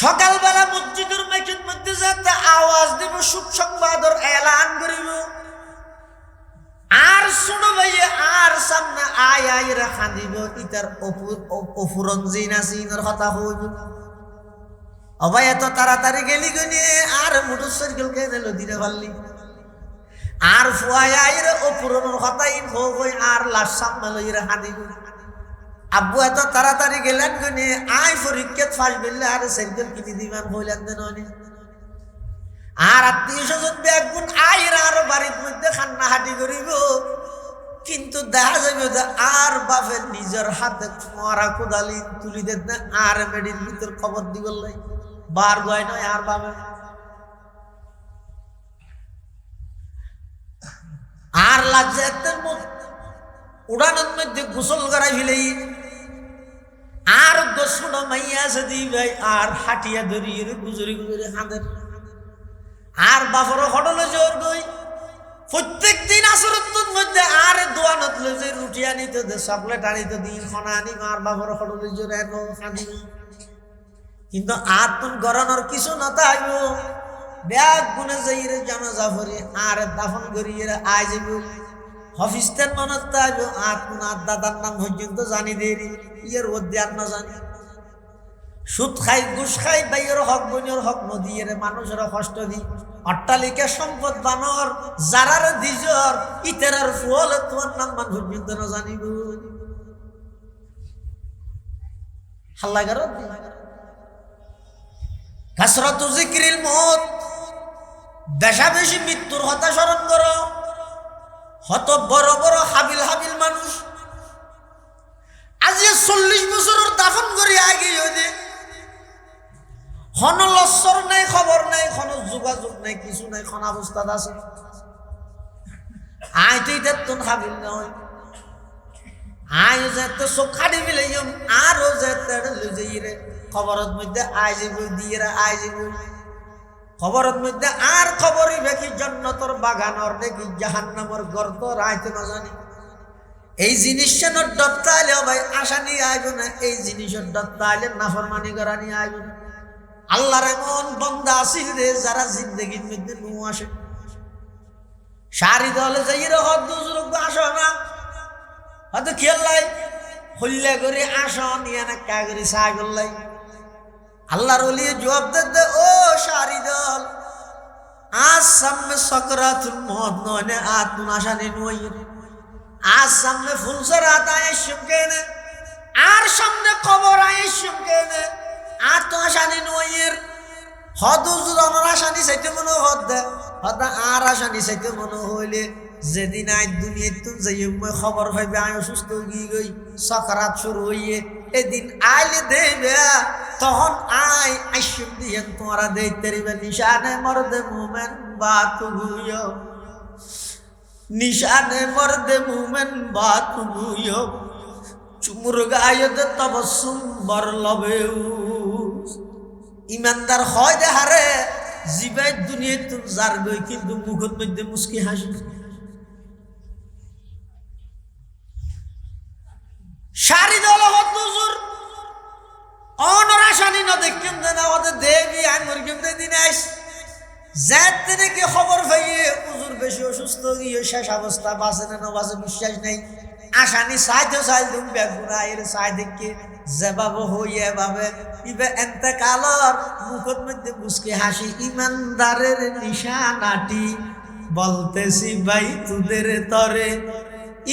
সকালবেলা মসজিদের মাইকের মধ্যে যাতে আওয়াজ দিব, শুভ সংবাদর এলান করিব, আর শুনো ভাইয়ে আর সামনে আয় আয় রাখা দিব, ইতার অপুরন জিনা সিনের কথা হইব। অবাই এত তাড়াতাড়ি গেলি গনে আর মোটর সাইকেল কেনে দিনে পারলি, আর ফুয়াই আইরে অপুরনের কথাই হই আর লাশ সামনে লই রাখা দিব। আব্বু এত তাড়াতাড়ি গেলেন গনে আয় পরীক্ষা ফাঁস বেললে আর সাইকেল কিনে দিবেন হইলেন দেন। আর আত্মীয় স্বজন ব্যাগুন আইরা আর বাড়ির মধ্যে খান্না হাঁটি করিব, কিন্তু দেখা যাবে যে আর বাপের নিজের হাতে মরা কোদালি তুলি দেন না, আর মেডির ভিতর খবর দিব লাই বার গয় নয় আর বাপে। আর লাগছে উড়ানোর মধ্যে গোসল করাই ফেলেই, আর গোসল মাইয়া আছে দি ভাই আর হাটিয়া ধরিয়ে গুজরি গুজরি হাঁদের, আর বাপরও হটলে জোর গই প্রত্যেক দিন আসরের মধ্যে আর দোয়ানত লে যে রুটি আনিতে দে, চকলেট আনিতে দিন খনা আনি আর বাপরও হটলে জোর এনো খানি। কিন্তু আর তুন গরানোর কিছু না তাইব, ব্যাগ গুনে যাইরে জানাজা ভরে আর দাফন করিয়ে আয় যাব হফিস্তের মনত তাইব। আর তুন আর দাদার নাম পর্যন্ত জানি দেরি ইয়ের মধ্যে আর না জানি। সুদ খাই ঘুষ খাই বাইয়ের হক বইয়ের হক নদীর মানুষের কষ্ট দি, অট্টালিকা সম্পদ বানর যারার দিজর ইতেরার ফুল তোমার নাম মান পর্যন্ত না জানিব। হাল্লা গার কাসরত জিকিরিল মত, বেশা বেশি মৃত্যুর হতা স্মরণ করো। হত বড় বড় হাবিল হাবিল মানুষ আজ 40 বছরের দাফন করি আগে হইতে খন লস্বর নাই, খবর নাই, খন যোগাযোগ নাই, কিছু নাই, খন অবস্থাত আছে। আয় তুই তুন হাবিল নয়, আয় যেতে চোখ খাড়ি মিলে আরো যেতে রে খবরের মধ্যে আয় যাব দিয়ে আয় যাব। খবরের মধ্যে আর খবরই দেখি জন্নতর বাগানর দেখি জাহান্নামর গর্ত রাইতে না জানি। এই জিনিসের ডরতাইলে ভাই আশা নিয়ে আইব না, এই জিনিসের ডরতাইলে নাফরমানি করা নিয়ে আইব না। আল্লাহর এমন বান্দা আছিল রে যারা জিন্দেগির মধ্যে নু আসে, সারি দলে যাইরে হদ আসো না, হয়তো খেললাই হল্লা করে আসো নিয়ে না কাগরি সাই করলাই। আল্লাহর ওলি জবাব দে, ও সারি দল আজ সামনে সকরাতুল মত নয় আতুন আসানি নই, আজ সামনে ফুলসরাত আয়েশম কেনে, আর সামনে কবর আয়েশম কেনে, আর তো আসানি নইয়ের হদ আমার আসানি চাইতে মনে হদ দে হদা আর আসানি চাইতে মনে হইলে যেদিন আই দুনিয়ায় তুম যাই মই খবর পাইবে আয় অসুস্থ গিয়ে গই সকারাত শুরু হইয়ে এদিন আইলে দেবে তখন আয় আইসম দিয়ে তোমরা দেখতে রিবে নিশানে মরদে মুমেন বাত গুয়ো, নিশানে মরদে মুমেন বাত গুয়ো, চুমুর গায়তে তবসুম বর লবেউ। ইমানদার হয় দেহারে জিবাই দুনিয়ায় তুম যার গই কিন্তু মুখের মধ্যে মুস্কি হাসি। সারি দল হজুর অনরাশানি না দেখেন না ওদের দেবী আঙ্গুর কেমতে দিন আইস যেতে নাকি খবর পাইয়ে হুজুর বেশি অসুস্থ গিয়ে শেষ অবস্থা বাঁচে না বাঁচে বিশ্বাস নেই। আসানি সাইতে চাইল তুমি বেগুনা এর সাই দেখে যেভাবে হইয়ে ভাবে ইবে এনতে কালর মুখের মধ্যে মুস্কি হাসি। ইমানদারের নিশানাটি বলতেছি ভাই তোদের তরে,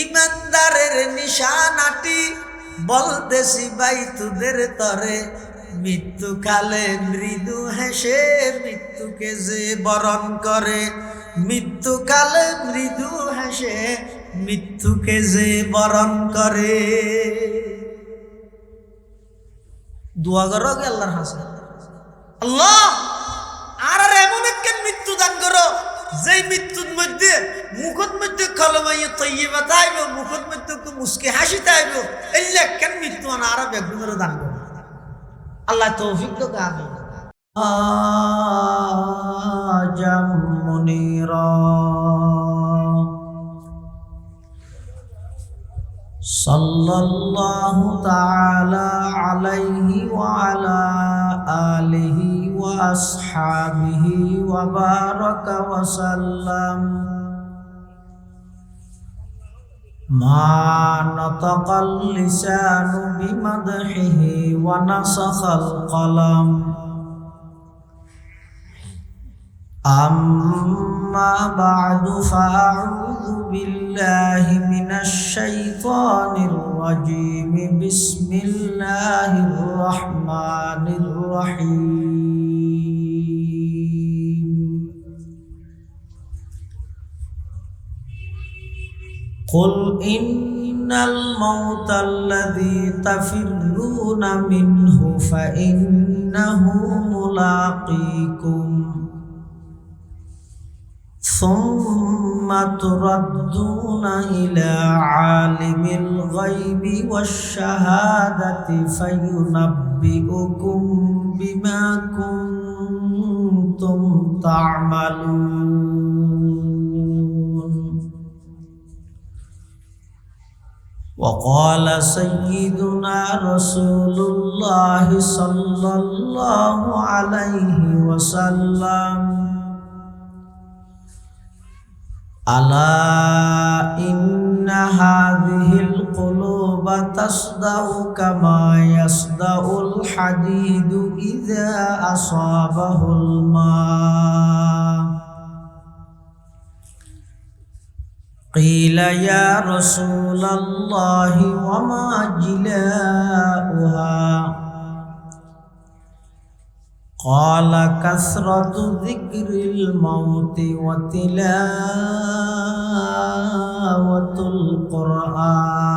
ইমানদারের নিশানাটি বলতেছি ভাই তোদের তরে, মৃত্যুকালে মৃদু হেসে মৃত্যুকে যে বরণ করে, মৃত্যুকালে মৃদু হেসে মৃত্যুকে যে বরণ করে। দোয়া করো গে আল্লাহর হাসে, আল্লাহ আর এমন একটা মৃত্যু দান করো যেই মৃত্যুর মধ্যে মুখের মধ্যে কলমাইয়ে তৈবা তাইব, মুখের মধ্যে মুস্কি হাসি তাইব, এই কেন মৃত্যু আর বেগুনের দান করো। আল্লাহ তৌফিক তো গাবে মুনিরা সাল্লাল্লাহু তাআলা আলাইহি ওয়া আলা আলিহি ওয়া আসহাবিহি ওয়া বারাকা ওয়া সাল্লাম। মা নাতাকাল লিসানু বিমাদহিহি ওয়া নাসাখাল কলাম। أما بعد فأعوذ بالله من الشيطان الرجيم. بسم الله الرحمن الرحيم. قل إن الموت الذي تفرون منه فإنه ملاقيكم ثم تردون إلى عالم الغيب والشهادة فينبئكم بما كنتم تعملون. وقال سيدنا رسول الله صلى الله عليه وسلم: ألا إن هذه القلوب تصدأ كما يصدأ الحديد إذا أصابه الماء. قيل يا رسول الله وما جلاؤها؟ قال كثرة ذكر الموت وتلاوة القرآن،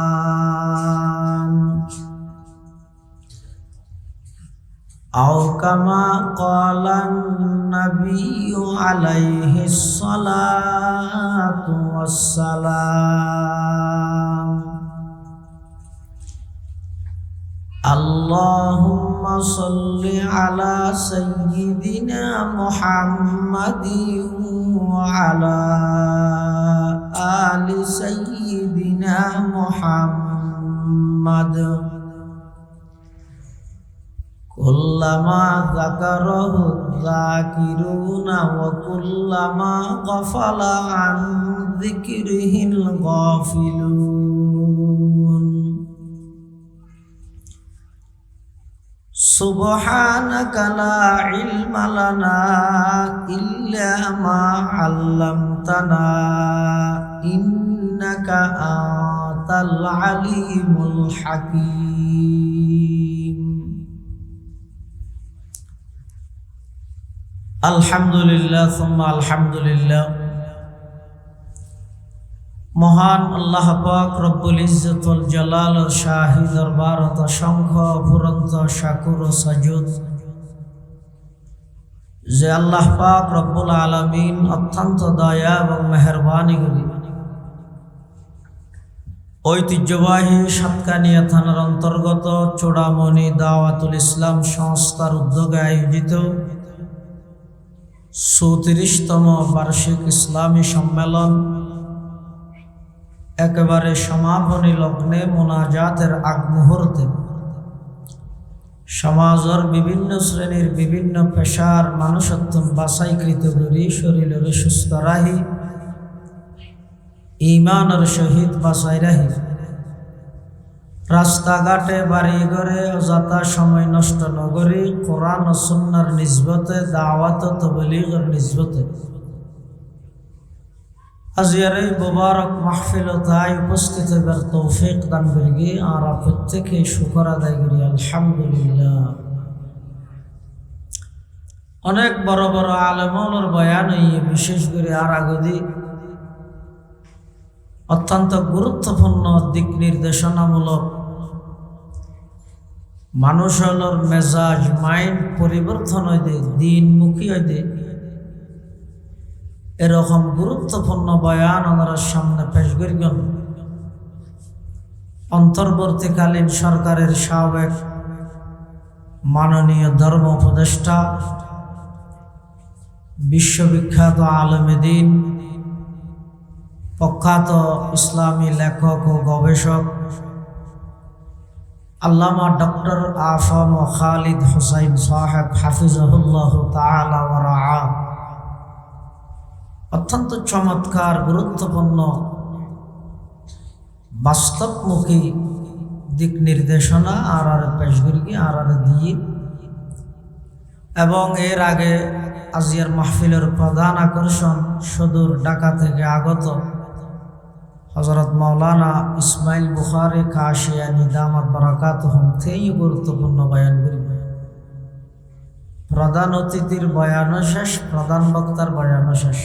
أو كما قال النبي عليه الصلاة والسلام. اللهم صل على سيدنا محمد وعلى آل سيدنا محمد كلما ذكره الذاكرون وكلما غفل عن ذكره الغافلون. سبحانك لا علم لنا إلا ما علمتنا إنك أنت العليم الحكيم. الحمد لله ثم الحمد لله. মহান আল্লাহ পাক রব্বুল ইজ্জত ওয়াল জালালের শাহী দরবারত অসংখ্য অফুরন্ত শাকুর ও সাজুদ যে আল্লাহ পাক রব্বুল আলামিন অত্যন্ত দয়া এবং মেহেরবানি করি ঐতিহ্যবাহী সাতকানিয়া থানার অন্তর্গত চূড়ামণি দাওয়াতুল ইসলাম সংস্থার উদ্যোগে আয়োজিত ৩৪তম বার্ষিক ইসলামী সম্মেলন একেবারে সমাপনী লগ্নে মোনাজাতের আগ মুহূর্তে সমাজের বিভিন্ন শ্রেণীর বিভিন্ন পেশার মানুষত্ব বাছাইকৃত করি শরীরের সুস্থ রাহি ঈমানের সহিত বাছাই রাহি রাস্তাঘাটে বাড়ি ঘরে অযথা সময় নষ্ট নগরী কোরআন ও সুন্নাহর নিসবতে দাওয়াত ও তাবলীগের নিসবতে আজিয়ার এই মুবারক মাহফিল তাই উপস্থিত হবার তৌফিক দান করি আর প্রত্যেকে শুকর আদায় করি আলহামদুলিল্লাহ। অনেক বড় বড় আলেমর বয়ান বিশেষ করে আর আগদি অত্যন্ত গুরুত্বপূর্ণ দিক নির্দেশনামূলক মানুষের মেজাজ মাইন্ড পরিবর্তন হইতে দিনমুখী হইতে এরকম গুরুত্বপূর্ণ বয়ান ওনার সামনে পেশ করিবেন অন্তর্বর্তীকালীন সরকারের সাবেক মাননীয় ধর্ম উপদেষ্টা বিশ্ববিখ্যাত আলেমে দ্বীন প্রখ্যাত ইসলামী লেখক ও গবেষক আল্লামা ডক্টর আফম খালিদ হুসাইন সাহেব হাফিজাহুল্লাহ তাআলা ওয়া রাআ অত্যন্ত চমৎকার গুরুত্বপূর্ণ বাস্তবমুখী দিক নির্দেশনা আর পেশগিরি আর দিয়ে এবং এর আগে আজিয়ার মাহফিলের প্রধান আকর্ষণ সুদূর ঢাকা থেকে আগত হযরত মাওলানা ইসমাইল বুখারী কাশিয়ানী দামাত বারাকাতুহুম থেকে গুরুত্বপূর্ণ বয়ান করি। প্রধান অতিথির বয়ানও শেষ, প্রধান বক্তার বয়ানও শেষ,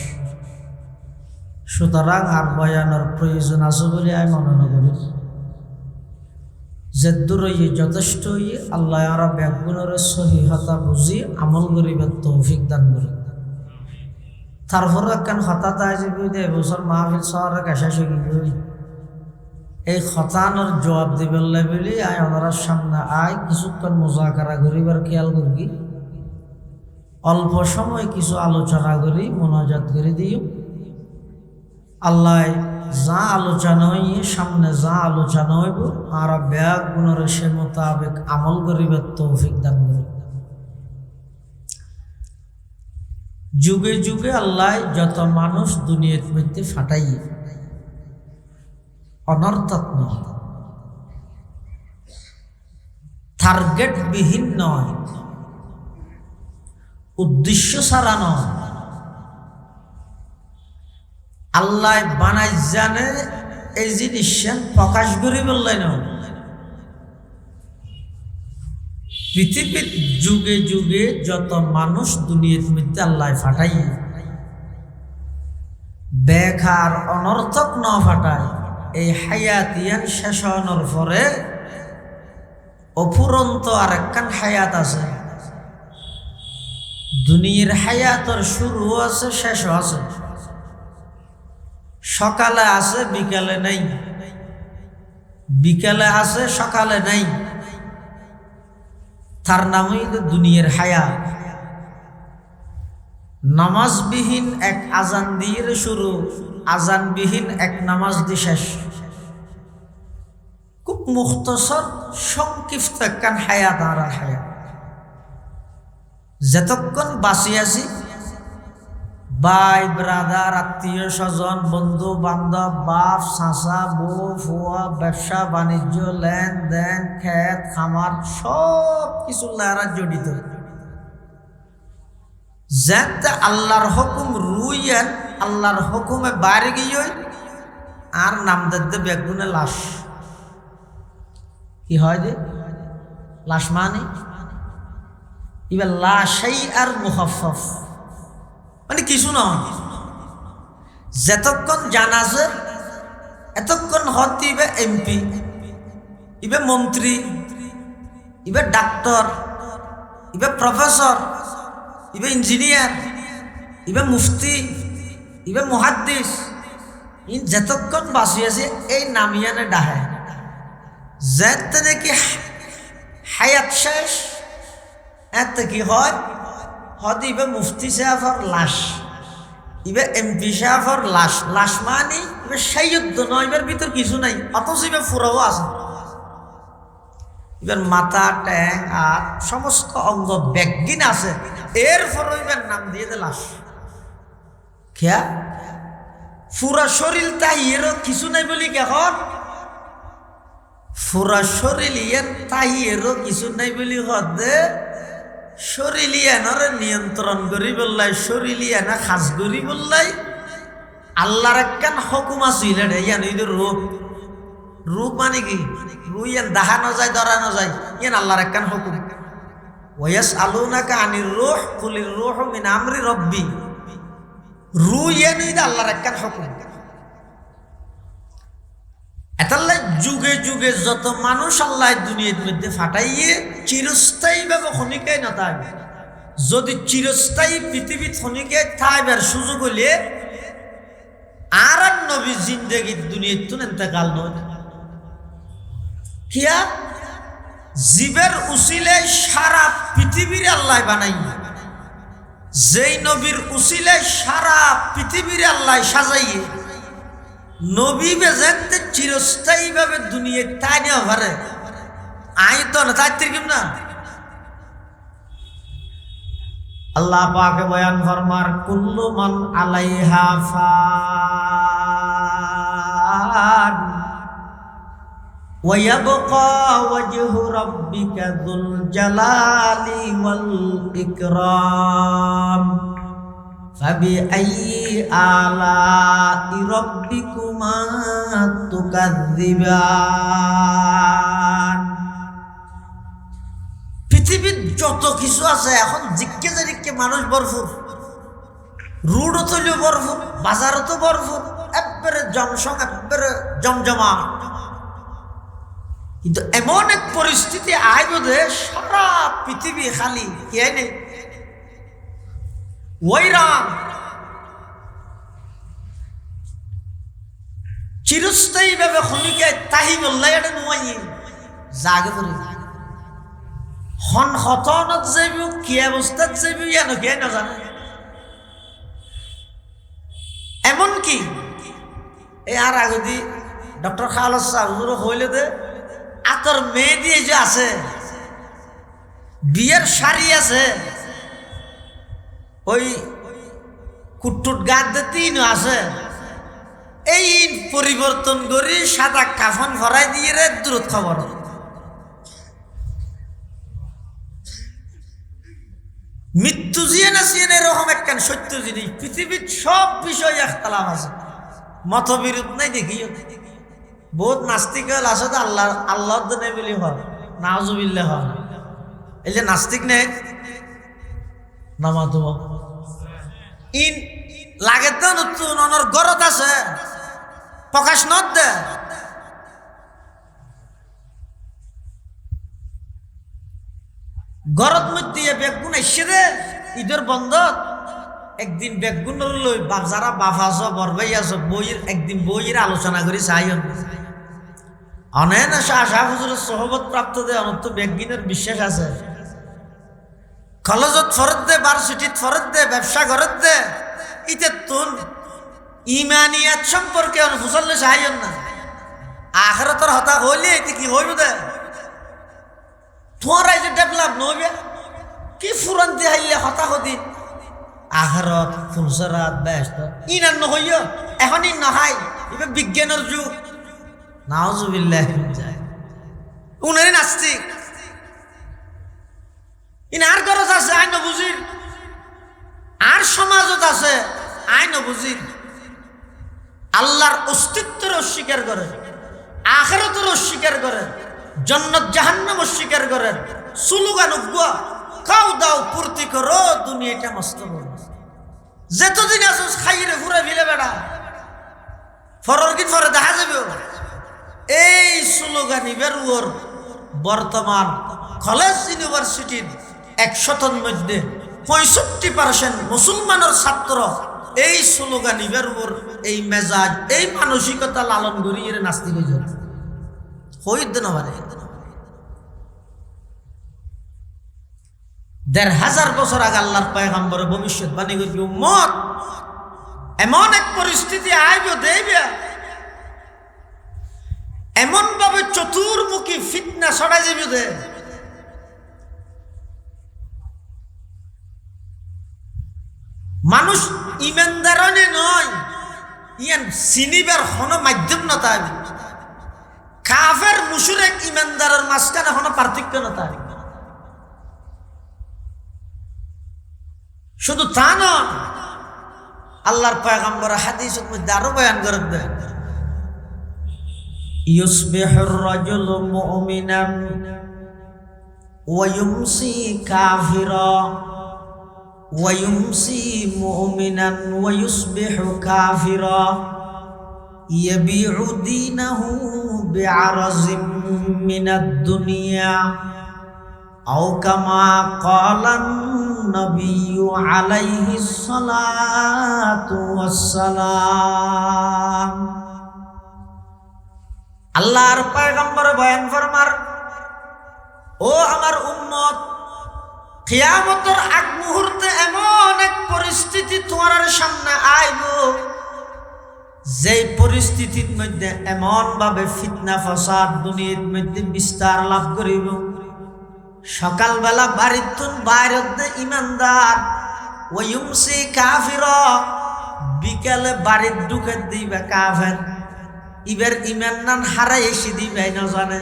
সুতরাং আর বয়ানের প্রয়োজন আছে বলে আমি মনে করি। যে দূর যথেষ্ট আল্লাহ আর ব্যাগুণের সহিহতা বুঝি আমল করিবার তৌফিক দান করি। তারপর একখান হঠাৎ আসবি এবছর মাহফিল শহরে কাছে গিয়ে এই হতানোর জবাব দিবেন বলে আয় ওনার সামনে আয় কিছুক্ষণ মুজাকারা করিবার খেয়াল করবি, অল্প সময় কিছু আলোচনা করি মোনাজাত করে দিও। আল্লাহ যা আলোচনা হইয়ে সামনে যা আলোচনা হইব আর ব্যাগ গুণের সে মোতাবেক আমল করিবার তৌফিক দান করি। যুগে যুগে আল্লাহ যত মানুষ দুনিয়ার মধ্যে ফাটাই অনর্থক নয়, টার্গেট বিহীন নয়, উদ্দেশ্য ছাড়া নয়। আল্লাহ বানাই জানে এই জিনিস প্রকাশ করি বললেন। পৃথিবীর যুগে যুগে যত মানুষ দুনিয়ার মধ্যে আল্লাহ ফাটাই বেকার অনর্থক ন ফাটায়, এই হায়াতিয়ান শেষ হওয়ার পরে অফুরন্ত আর একখান হায়াত আছে। দুনিয়ার হায়াতর শুরু আছে, শেষও আছে, সকালে আছে বিকালে নাই, বিকালে আছে সকালে নাই। তার নামই দুনিয়ার হায়াত। নামাজবিহীন এক আজান দিয়ে শুরু, আজানবিহীন এক নামাজ দিয়ে শেষ। খুব মুখতসর সংক্ষিপ্ত একখান হায়াত আর হায়াত। যতক্ষণ বাঁচি আছি ভাই ব্রাদার আত্মীয় স্বজন বন্ধু বান্ধব বাপ চাচা বউ ফুয়া ব্যবসা বাণিজ্য লেনদেন খেত খামার সব কিছু লারা জড়িত। যেতে আল্লাহর হুকুম রুইয়েন আল্লাহর হুকুমে বাইরে গিয়ে আর নাম দে বেগুনে লাশ। কি হয় যে লাশ মানে এবার লাশাই আর মুখাফফ মানে কিছু নয়। যতক্ষণ জানাজে এতক্ষণ হতে ইবে এমপি, ইবে মন্ত্রী, ইবে ডাক্তার, ইবে প্রফেসর, ইবে ইঞ্জিনিয়ার, ইবে মুফতি, ইবে মুহাদ্দিস। যতক্ষণ বাঁচি আছে এই নামিয়ানে ডাহে যেতে দেখি হায়াত শেষ এতে কি হয় হয়তো ইবে মুফতি সাহেবর লাশ, ইবে এমপি সাহেবর লাশ। লাশ মানে ইবে সাইয়্যদ নয়, এবার ভিতর কিছু নাই, অথচ ইবে ফুরাও আছে। এবার মাথা ট্যাং আর সমস্ত অঙ্গ ব্যাগিন আছে, এরপরও এবার নাম দিয়ে দে লাশ। খেয়া পুরা শরীর তাহিয়েরও কিছু নাই বলি কেখন পুরা শরীর ইয়ের তাহিয়েরও কিছু নাই বলি হদে শরীলিয়ানরে নিয়ন্ত্রণ করি বললাই, শরীলিয়ানা খাস করি বললাই আল্লাহর একখান হুকুম আছিল। ইয়ান রূপ, রূপ মানে কি রুইয়ান দাহানো যায় ধরানো যায়, ইয়ান আল্লাহর একখান হুকুম। ওয়াস আলুনাকা আনির রূহ কুলির রূহ মিন আমরি রব্বি। রুইয়ান আল্লাহর একখান হুকুম। এতাল্লাই যুগে যুগে যত মানুষ আল্লাহ দুনিয়ার মধ্যে ফাটাইয়ে চিরস্থায়ী ভাবে ক্ষণিকায় না থাকবে। যদি চিরস্থায়ী পৃথিবী ক্ষণিকায় থাকবার সুযোগ হলে আর নবী জিন্দেগি দুনিয়ার তো এতেকাল নয়। কিয়া জীবের উসিলে সারা পৃথিবীর আল্লাহ বানাই, যেই নবীর উসিলে সারা পৃথিবীর আল্লাহ সাজাইয়ে নবী বেজেনতে চিরস্থায়ী ভাবে দুনিয়া তাই নেওয়া পারে আই তো না তাই তিরকিম না আল্লাহ পাকে বয়ান ফরমার কুল্লু মান আলাইহা ফান ওয়া ইয়াবকা ওয়াজহু রাব্বিকা যুল জালালি ওয়াল ইকরাম ফাবিআইয়ি আলাই রাব্বিকুমা তুকাযযিবান পৃথিবীর যত কিছু আছে এখন জিজ্ঞে জারিকে মানুষ ভরপুর রোডও তৈল ভরপুর বাজারও তো ভরপুর একবারে জনসং একবারে জমজমা কিন্তু এমন এক পরিস্থিতি আইব যে সারা পৃথিবী খালি কে নেই ওইরাম চিরস্থায়ী ভাবে খনিকে তাহি বললাই এটা নোয়াই জাগে পড়ে হন হতনত যাইব কি অবস্থাত যাইব ইয়ানো কে না জানে এমন কি এই আর আগদি ডক্টর খালাস সাহুর হইলে দে আতর মেয়ে দিয়ে যে আছে বিয়ের শাড়ি আছে ওই কুটুট গাদ দিতেই আছে এই পরিবর্তন করি সাদা কাফন ভরাই দিয়ে রে দূরত খবর মৃত্যু জিয়ে না সিয়ে এরকম একখান সত্য জিনিস পৃথিবীর সব বিষয় একতলাপ আছে মতবিরোধ নাই দেখিও বহুত নাস্তিক আছে তো আল্লাহ আল্লাহ নেই বলি হয় নাউজুবিল্লাহ হয় এই যে নাস্তিক নেই নামাতো ইন লাগে তো নতুন অনর গরত আছে প্রকাশ নদ দে গরত মধ্যে বেগুন এসে দে ঈদের বন্ধত একদিন বেগুন লই বাপ যারা বাপ আছো বরবাই আছো বইয়ের একদিন বইয়ের আলোচনা করি চাই অনেক আশা হুজুরের সহবত প্রাপ্ত দে অনত বেগিনের বিশ্বাস আছে কলেজত ফরত দে ভার্সিটিত ফরত দে ব্যবসা ঘরত দে ইতে তুন ইমানিয়াত সম্পর্কে ফুসল্লে চাইন না আখিরাতের হতা হইলে এটি কি হইব দে তোমার এই যে ডেভেলপ নইবে কি ফুরান্তি হাইলে হতা হদি আখিরাত ফুলসরাত ব্যস্ত ইনান নহইও এখন ইন নহাই এবে বিজ্ঞানের যুগ নাউজুবিল্লাহ যায় উনারে নাস্তিক ইনার গরজ আছে আইন বুঝির আর সমাজত আছে আইন বুঝির আল্লাহর অস্তিত্বের অস্বীকার করে আখিরাতের অস্বীকার করে জান্নাত জাহান্নাম অস্বীকার করে সুলুগান উগা খাও দাও পূর্তি করো দুনিয়াটা মস্ত বড় যতদিন আছো খাইরে ঘুরে ফিরে বেড়া ফরর কি ফরে দেখা যাবে এই স্লোগানি বেরুয়ার বর্তমান কলেজ ইউনিভার্সিটির 100-এর মধ্যে 65% মুসলমানের ছাত্র এই স্লোগানি বেরুয়ার এই মেজাজ এই মানসিকতা লালন করি এর নাস্তিক হয়ে যায় হইদ না পারে 1500 বছর আগে আল্লাহর পয়গম্বর ভবিষ্যৎবাণী করি উম্মত এমন এক পরিস্থিতি আইবে দেবে এমন ভাবে চতুর্মুখী ফিতনা ছড়াই যাবে দে মানুষ ইমানদারনে নয় ইয়ান চিনিবার কোনো মাধ্যম না তাই কাফের মুশরিক ইমানদারের মাঝখানে কোনো পার্থক্য না তাই শুধু তা নয় আল্লাহর পয়গম্বর হাদিসের মধ্যে আরো বয়ান করে দেন ইউসবিহুর রাজুলু মুমিনান ওয়া ইউমসি কাফিরা ওয়া ইউমসি মুমিনান ওয়া ইউসবিহু কাফিরা ইয়াবিউ দীনাহু বিআরজিম মিনাদ দুনিয়া আও কামা ক্বালান নবিয়্যু আলাইহিস সালাতু ওয়াস সালাম আল্লাহর পয়গম্বর বয়ান ফরমার ও আমার উম্মত কিয়ামতের আগ মুহূর্তে এমন এক পরিস্থিতি তোমার সামনে আইব যেই পরিস্থিতির মধ্যে এমন ভাবে ফিতনা ফাসাদ দুনিয়ার মধ্যে বিস্তার লাভ করিব, সকালবেলা বাড়িতুন বাইরে ইমানদার ওয়ুমসি কাফির, বিকালে বাড়ির ঢুকে দিবে কাফের, ইবের ইমান নান হারাই এসে দিবে না জানে।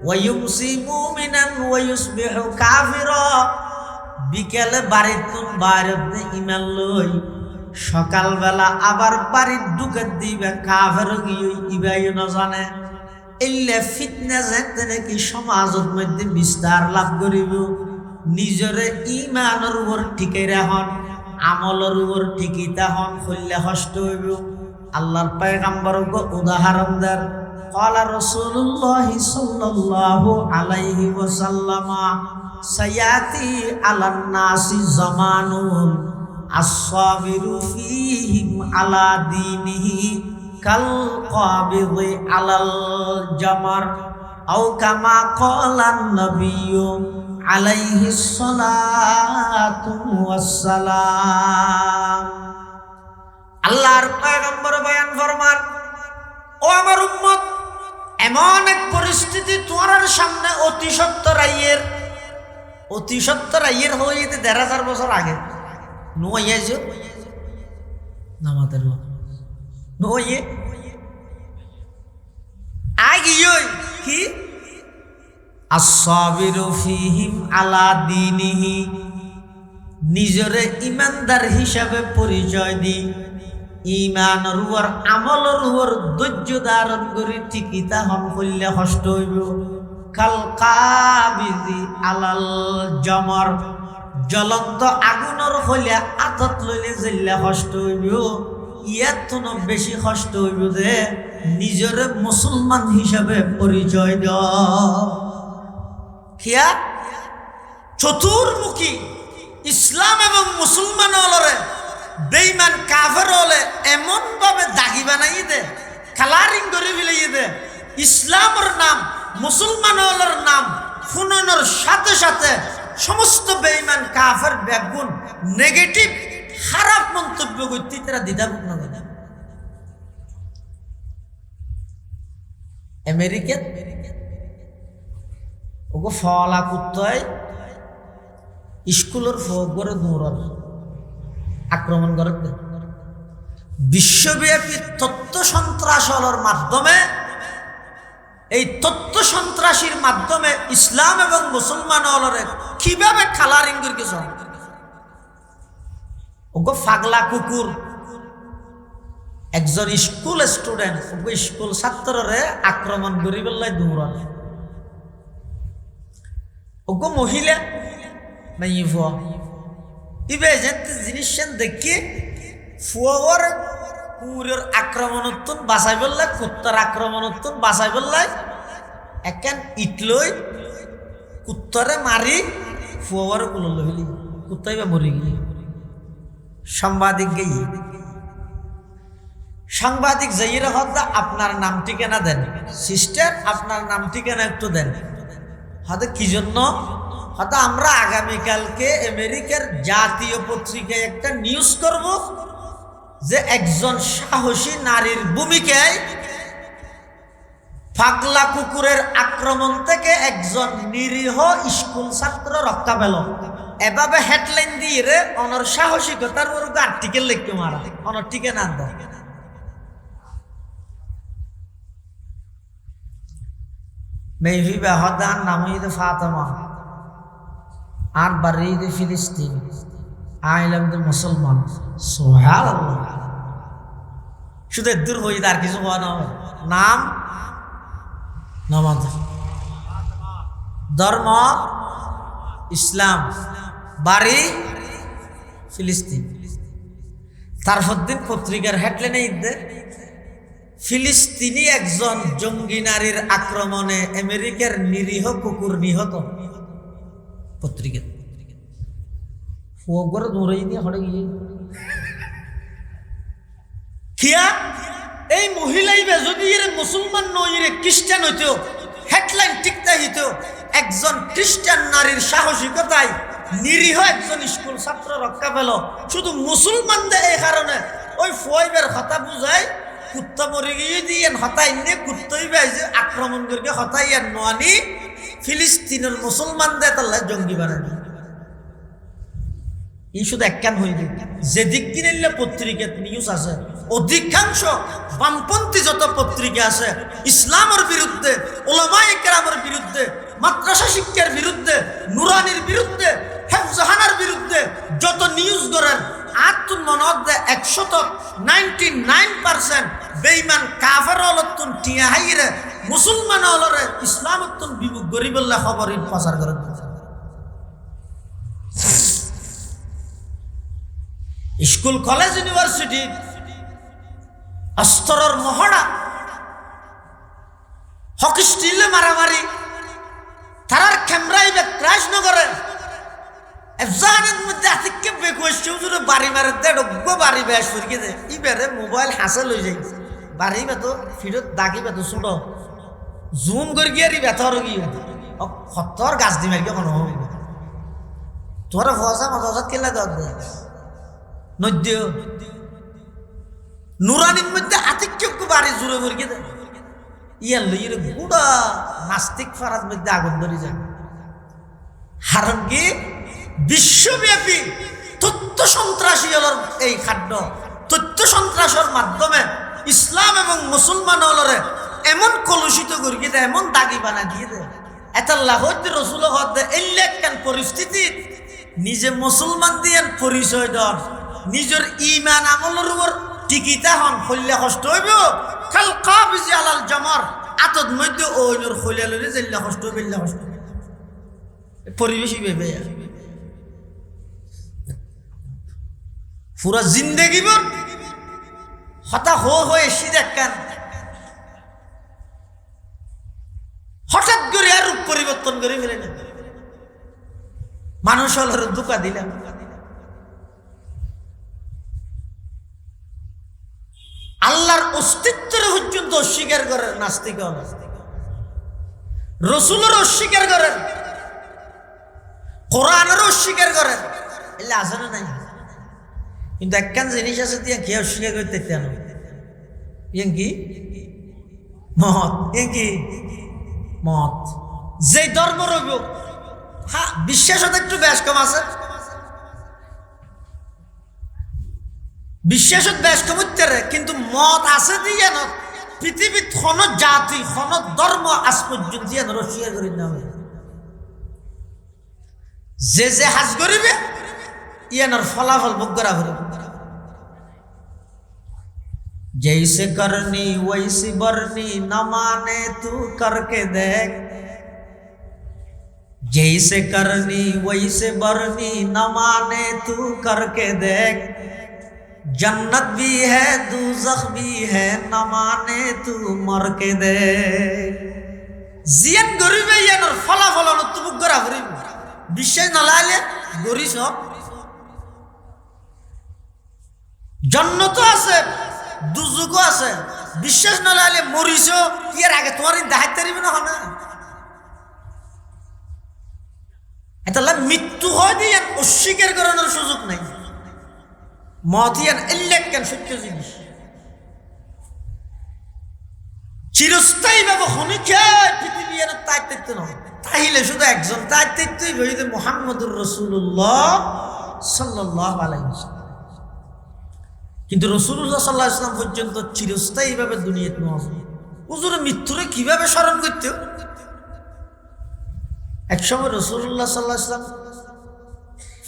ওয়ুমসি মুমিনান ওয়ুসবিহু কাফির, বিকালে বাড়িতুন বাইরে ইমান লই, সকালবেলা আবার বাড়ির ঢুকে দিবে কাফের গিয়ে ইবাই না জানে। এলে ফিতনা যেতে নাকি সমাজের মধ্যে বিস্তার লাভ করিব, নিজরে ইমানের উপর ঠিকই রাখুন, আমলের উপর ঠিকই তাহন, হইলে কষ্ট হইব। আল্লাহর পয়গম্বর উদাহরণ দেন, ক্বালা রাসূলুল্লাহ সাল্লাল্লাহু আলাইহি ওয়াসাল্লাম সায়াতি আলান নাসি জামানুন as-sabiru fihim ala dinihi kal qabidhi alal jamar aw kama qala an-nabiyyu alaihi salatu wassalam। আল্লাহর পয়গম্বর বয়ান ফরমান, ও আমার উম্মত, এমন এক পরিস্থিতি তোমার সামনে অতি সত্তর আইয়ের হইতে ১,৫০০ বছর আগে নোয়ে যে নামাতের নোয়ে আগিয়ে কি as-sabiru fihim ala dinihi, নিজরে ইমানদার হিসাবে পরিচয় দি, ইমানের উপর আমলের উপর ধৈর্য ধারণ করে ঠিকই তাহন করলে কষ্ট হইব। কাল কাবিদি আলাল জমর, জ্বলন্ত আগুনের হইলে আতত লইলে জ্বললে কষ্ট হইব, ইয়ার তো বেশি কষ্ট হইব যে নিজরে মুসলমান হিসাবে পরিচয় দিয়া চতুর্মুখী ইসলাম এবং মুসলমান হলরে বেঈমান কাফের হলে এমন ভাবে দাগি বানাই দে, কালারিং করে ফেলাই দে, ইসলামের নাম মুসলমান হলের নাম শুনানোর সাথে সাথে সমস্ত বেঈমান কাফের ব্যাগুন নেগেটিভ খারাপ মন্তব্য করতে তারা দ্বিধাবোধ না করে। আমেরিকা ওগো ফলা কুত্তায় স্কুলের ফোক করে দৌড়ান আক্রমণ করে, বিশ্বব্যাপী তথ্য সন্ত্রাসের মাধ্যমে, এই তথ্য সন্ত্রাসীর মাধ্যমে ইসলাম এবং মুসলমান হলরে কিভাবে কালারিং করে গেছ। ওগো ফাগলা কুকুর একজন স্কুল স্টুডেন্ট স্কুল ছাত্ররে আক্রমণ করি বললাই দৌড়ান। ওগো মহিলা নাই ফুয়া ইবে জিনিস দেখি ফুয়ার কুকুরের আক্রমণোত্তন বাঁচাই বললাই, কুত্তার আক্রমণোত্তন বাঁচাই বললাই, একেন ইটলই কুত্তরে মারি ফুয়ার কুলল হইলি, কুত্তাই বা মরি গেলি। সাংবাদিক গিয়ে সাংবাদিক যাইয়ের হত্যা আপনার নাম ঠিকানা দেন, সিস্টার আপনার নাম ঠিকানা একটু দেন। হয়তো কি জন্য, হয়তো আমরা আগামীকালকে আমেরিকার জাতীয় পত্রিকায় একটা নিউজ করব যে একজন সাহসী নারীর ভূমিকায় পাগলা কুকুরের আক্রমণ থেকে একজন নিরীহ স্কুল ছাত্র রক্ষা পেল। এভাবে হেডলাইন দিয়ে রে অনর সাহসিকতার উপর আর্টিকেল লিখতে মারা, অনর ঠিকানা দেয়। মেহবি বাহদার নাম হইতে ফাতেমা, আর বাড়ি ফিলিস্তিন, আইলাম তো মুসলমান। সুবহানাল্লাহ, শুধু দূর হই তার কিছু নাম নামাজ, ধর্ম ইসলাম, বাড়ি ফিলিস্তিন। তারপর দিন পত্রিকার হেডলাইনে ইদে ফিলিস্তিনি একজন জঙ্গি নারীর আক্রমণে আমেরিকার নিরীহ কুকুর নিহত। পত্রিকা ফুয়ার দৌড়াই দিয়ে হড়ে গিয়ে খিয়া এই মহিলাইবে যদি এর মুসলমান নয় রে খ্রিস্টান হইতো, হেডলাইন ঠিকতা হইত একজন খ্রিস্টান নারীর সাহসিকতায় নিরীহ একজন স্কুল ছাত্র রক্ষা পেল। শুধু মুসলমানদের এই কারণে ওই ফুয়াইবের কথা বুঝায় কুত্তা মরে গিয়ে দিয়ে হতাই নিয়ে কুত্তই বাইছে আক্রমণ করে হতাই আর নোয়ানি ফিলিস্তিনের মুসলমানদের তাল্লা জঙ্গি বানানি এই শুধু একখান হইবে যেদিক কিনে পত্রিকা নিউজ আছে অধিকাংশ বামপন্থী যত পত্রিকা আছে ইসলামের বিরুদ্ধে উলামায়ে কেরামের বিরুদ্ধে মাদ্রাসা শিক্ষার বিরুদ্ধে নুরানির বিরুদ্ধে হেফজাহানার বিরুদ্ধে যত নিউজ করেন আত্মন মনদ 199% বেঈমান কাফের অলতুন টিয়া হাইরে মুসলমান অলরে ইসলামতুন বিমুখ গরিবল্লাহ খবরের প্রচার করেন স্কুল কলেজ ইউনিভার্সিটি অস্তরের মহড়া হকি স্টিলে মারামারি তারার খেমরাইবে ক্রাশ নগরে এফজানের মধ্যে আতিককে বেকুয়েছে জুরে বাড়ি মারে দেড় বাড়ি বেশ ফুরকে দে ইবারে মোবাইল হাসিল হয়ে যায় বাড়ি বেতো ফিরত দাগি বেতো ছোট জুম করে গিয়ে বেতর গিয়ে সত্তর গাছ দি মারি কোনো তোরা ফসা মজা কেলা দে নদ্য নুরানির মধ্যে আতিক্য বাড়ি জুড়ে মুরগি দেয় ইয়ার লইয়ের গুড়া নাস্তিক ফারার মধ্যে আগুন ধরে যায় কারণ কি বিশ্বব্যাপী তথ্য সন্ত্রাসী হলর এই খাদ্য তথ্য সন্ত্রাসের মাধ্যমে ইসলাম এবং মুসলমান হলরে এমন কলুষিত করিয়ে দেয় এমন দাগি বানা দিয়ে দেয় এতাল্লাহ হইতে রসুল হতে এলেন পরিস্থিতি নিজে মুসলমান দিয়ে পরিচয় দেন নিজের ইমান আমলের উপর টিকিতা হন খল্লা কষ্ট হইব খাল কাবিজি আলাল জামার আতদ মধ্যে ওইনোর খল্লা লইলে জেল্লা কষ্ট বেল্লা কষ্ট পরিবেশই ভেবে পুরা জিন্দেগি বল হতা হয়ে সিদেক কেন হঠাৎ করে আর রূপ পরিবর্তন করে ফেলে না মানুষ হল দুকা দিলাম আল্লাহর অস্তিত্বের পর্যন্ত অস্বীকার করেন নাস্তিক রসুলের অস্বীকার করেন কোরআনের অস্বীকার করেন এলে আছে না নাই কিন্তু একখান জিনিস আছে দিয়ে কে অস্বীকার করতে কেন ইয়ে কি মত কি মত যে ধর্ম রইব হ্যাঁ বিশ্বাসত একটু বেশ কম আছে বিশ্বাসত বেশ কম উত্তরে কিন্তু মত আছে দিয়ে না পৃথিবীর কোন জাতি কোন ধর্ম আজ পর্যন্ত অস্বীকার করি না যে হাজ করিবে ইয়ানোর ফলাফল ভোগ করা হবে जैसे करनी वैसी बरनी न माने तू करके देख जैसे करनी वैसे बरनी न माने तू करके देख जन्नत भी है दोज़ख भी है न माने तू मर के देख जियन गरीबे यानर फलाफल तू भोग करा হবে বিশ্বাস না লাইলে গরিস জান্নাত আছে দুজুকও আছে বিশ্বাস না লাইলে মরিস এর আগে তোমার দেখাইতে পারবে না না এটা মৃত্যু হয় দিয়ে অস্বীকার করানোর সুযোগ নাই মত ইয়ান এল্লেক কেন সত্য জিনিস চিরস্থায়ী ভাবে হনিকে পৃথিবী এর দায়িত্ব না তাইলে শুধু একজন দায়িত্বই হইতে মুহাম্মদুর রাসূলুল্লাহ সাল্লাল্লাহু আলাইহি ওয়াসাল্লাম কিন্তু রাসূলুল্লাহ সাল্লাল্লাহু আলাইহি ওয়াসাল্লাম পর্যন্ত চিরস্থায়ী ভাবে দুনিয়াতে নয় হুজুরে মৃত্যুরে কিভাবে স্মরণ করত একসময় রাসূলুল্লাহ সাল্লাল্লাহু আলাইহি ওয়াসাল্লাম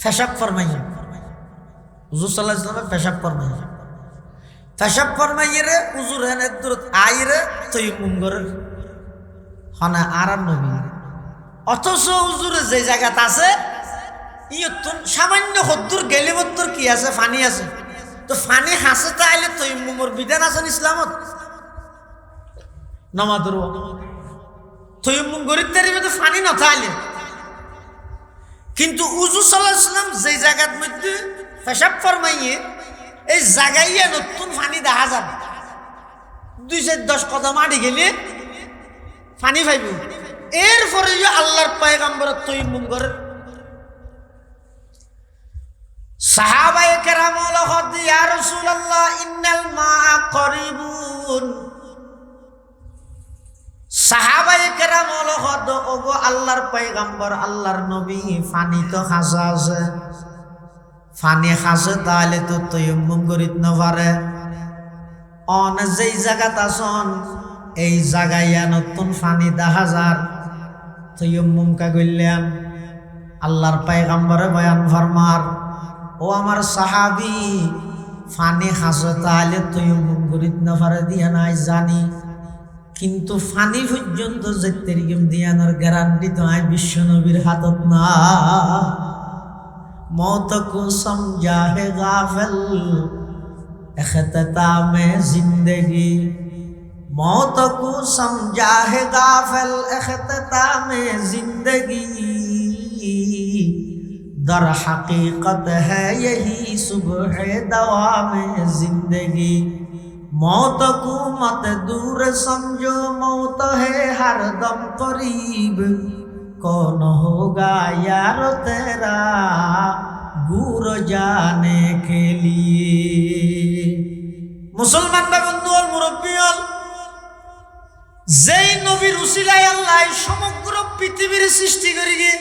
পেশাব ফরমাইলেন হুজুর সাল্লাল্লাহু আলাইহি ওয়াসাল্লাম পেশাব ফরমাইলেন পেশাব ফরমাইরে হুজুর এনে দূরত আইরে তায়াম্মুম করেন হনা আরাম নবী অথচ হুজুরে যে জায়গাতে আছে ইয়তুন সামান্য হদ্দুর গেলে মত্তর কি আছে পানি আছে তো পানি হাসে তাইলে তায়াম্মুমের বিধান আছে ইসলামত নামাজের তায়াম্মুম করিতে পারিবে তো পানি না তাইলে কিন্তু হুজুর সাল্লাল্লাহু আলাইহি ওয়াসাল্লাম যে জায়গার মধ্যে পেশাব ফরমাইয়ে এই জায়গায় নতুন পানি দেখা যাবে 210 কদম আড়ি গেলে পানি পাইব এরপরে আল্লাহর পয়গম্বর তায়াম্মুম করে সাহাবায়ে কেরাম হদ ইয়া রাসূলুল্লাহ ইন্নাল মা'a করিবুন। সাহাবায়ে কেরাম হদ ওগো আল্লাহর পয়গম্বর আল্লাহর নবী পানি তো খাসা আছে, পানি খাসে তাহলে তো তায়াম্মুম করিত না পারে। অন যেই জায়গাত আসন এই জায়গায় নতুন পানি 10,000 তায়াম্মুম কা কইলাম। আল্লাহর পয়গম্বরে বয়ান ফরমার ও আমার সাহাবী পানি খাসে তাহলে তায়াম্মুম করিত না পারে দিয়া নাই জানি, কিন্তু পানি পর্যন্ত যেতে দিয়ানোর গ্যারান্টি তো আই বিশ্ব নবীর হাতত না। मौत को समझा है गाफिल इख्तितामे जिंदगी, मौत को समझा है गाफिल इख्तितामे जिंदगी, दर हकीकत है यही सुबह दवामे जिंदगी, मौत को मत दूर समझो मौत है हर दम करीब, कौन होगा यार तेरा गुर जाने के लिए। मुसलमान बंधु और मुरब्बी हल যেই নবীর উসিলায় আল্লাহ সমগ্র পৃথিবীর সৃষ্টি করিগে,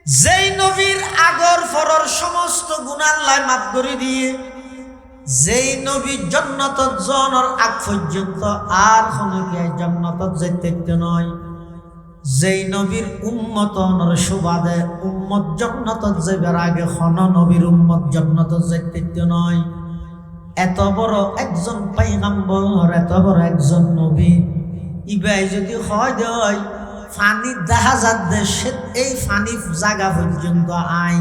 যেই নবীর আগর ফরর সমস্ত গুনাহ আল্লাহ মাফ করে দিয়ে, যেই নবী জান্নাতত জনের আগ পর্যন্ত আর কোনো কি জান্নাতত যাইতে নয়, যেই নবীর উম্মতনের সুবাদে উম্মত জান্নাতত যাইবার আগে খন নবীর উম্মত জান্নাতত যাইতে নয়। এত বড় একজন পয়গম্বর, এত বড় একজন নবী, ইবাই যদি হয় দেয় পানি 10,000 দেশে এই পানি জায়গা পর্যন্ত আই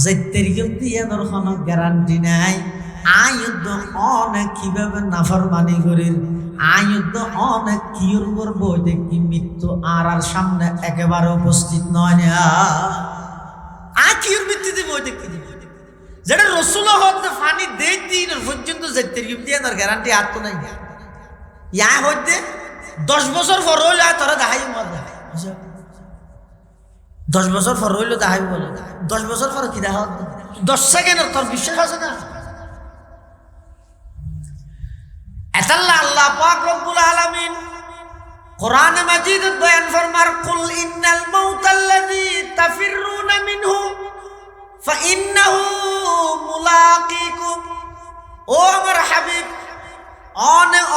যাইতে দিয়ানোর কোনো গ্যারান্টি নাই। আয়ুদ্ধ অনেক কিভাবে নাফরমানি করিল, আয়ুদ্ধ অনেক কিউর করব দেখি মৃত্যু আর আর সামনে একেবারে উপস্থিত নয় না। কিউর মৃত্যুতে বই দেখি যেটা রসুল হতে পানি দেই দিন পর্যন্ত যেতে দিয়ানোর গ্যারান্টি আর তো নাই। ইয়া হইতে 10 বছর পর হইলে তোরা দেখাই মত দেখাই, 10 বছর পর হইলে দেখাই বলে 10 বছর পর কি দেখা 10 সেকেন্ডের তোর বিশ্বাস আছে না? এতাল্লাহ আল্লাহ পাক রব্বুল আলামিন কোরআনে মাজিদে বয়ান ফরমার কুল ইন্নাল মাউতাল্লাযী তাফিররুনা মিনহু ফাইন্নাহু মুলাকিকুম। ও আমার হাবিব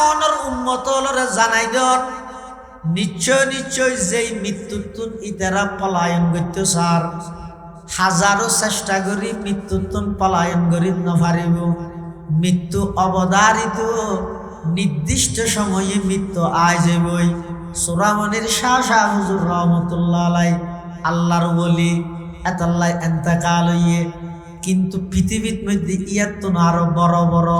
অনর উম্মতলরে জানাই দেন নিশ্চয় নিশ্চয় যেই মৃত্যুতুন ইতারা পলায়ন করতে সার হাজারো চেষ্টা করি মৃত্যুতুন পলায়ন করি নপারিব। মৃত্যু অবধারিত, নির্দিষ্ট সময়ে মৃত্যু আয় যাবই। সোরামনির শাহ শাহ হুজুর রহমতুল্লাহ আলাই আল্লাহর বলি এতাল্লাই এন্তেকাল হইয়ে, কিন্তু পৃথিবীর মধ্যে ইয়ার তো আরো বড় বড়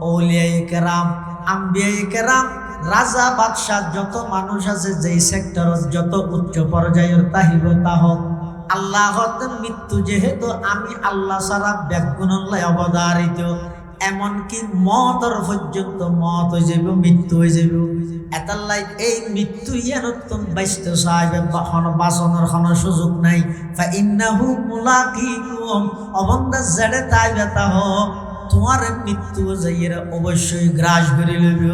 আউলিয়ায়ে কেরাম, আম্বিয়ায়ে কেরাম, রাজা বাদশাহ যত মানুষ আছে, যেই সেক্টরত যত উচ্চ পর্যায়ের তাহিব তাহ আল্লাহ মৃত্যু যেহেতু আমি আল্লাহ সারা ব্যাগুণল্লাই অবধারিত, এমনকি মতর পর্যন্ত মত হয়ে যাব, মৃত্যু হয়ে যাব। এতাল্লাই এই মৃত্যু ইয়ানতন বাইস্ত সাহেব বাসনের কোনো সুযোগ নাই। ফাইন্নাহু মুলাকিকুম, অবন্দা জেড়ে তাই বেতা হ তোমার মৃত্যু যাইয়েরা অবশ্যই গ্রাস করে লইব,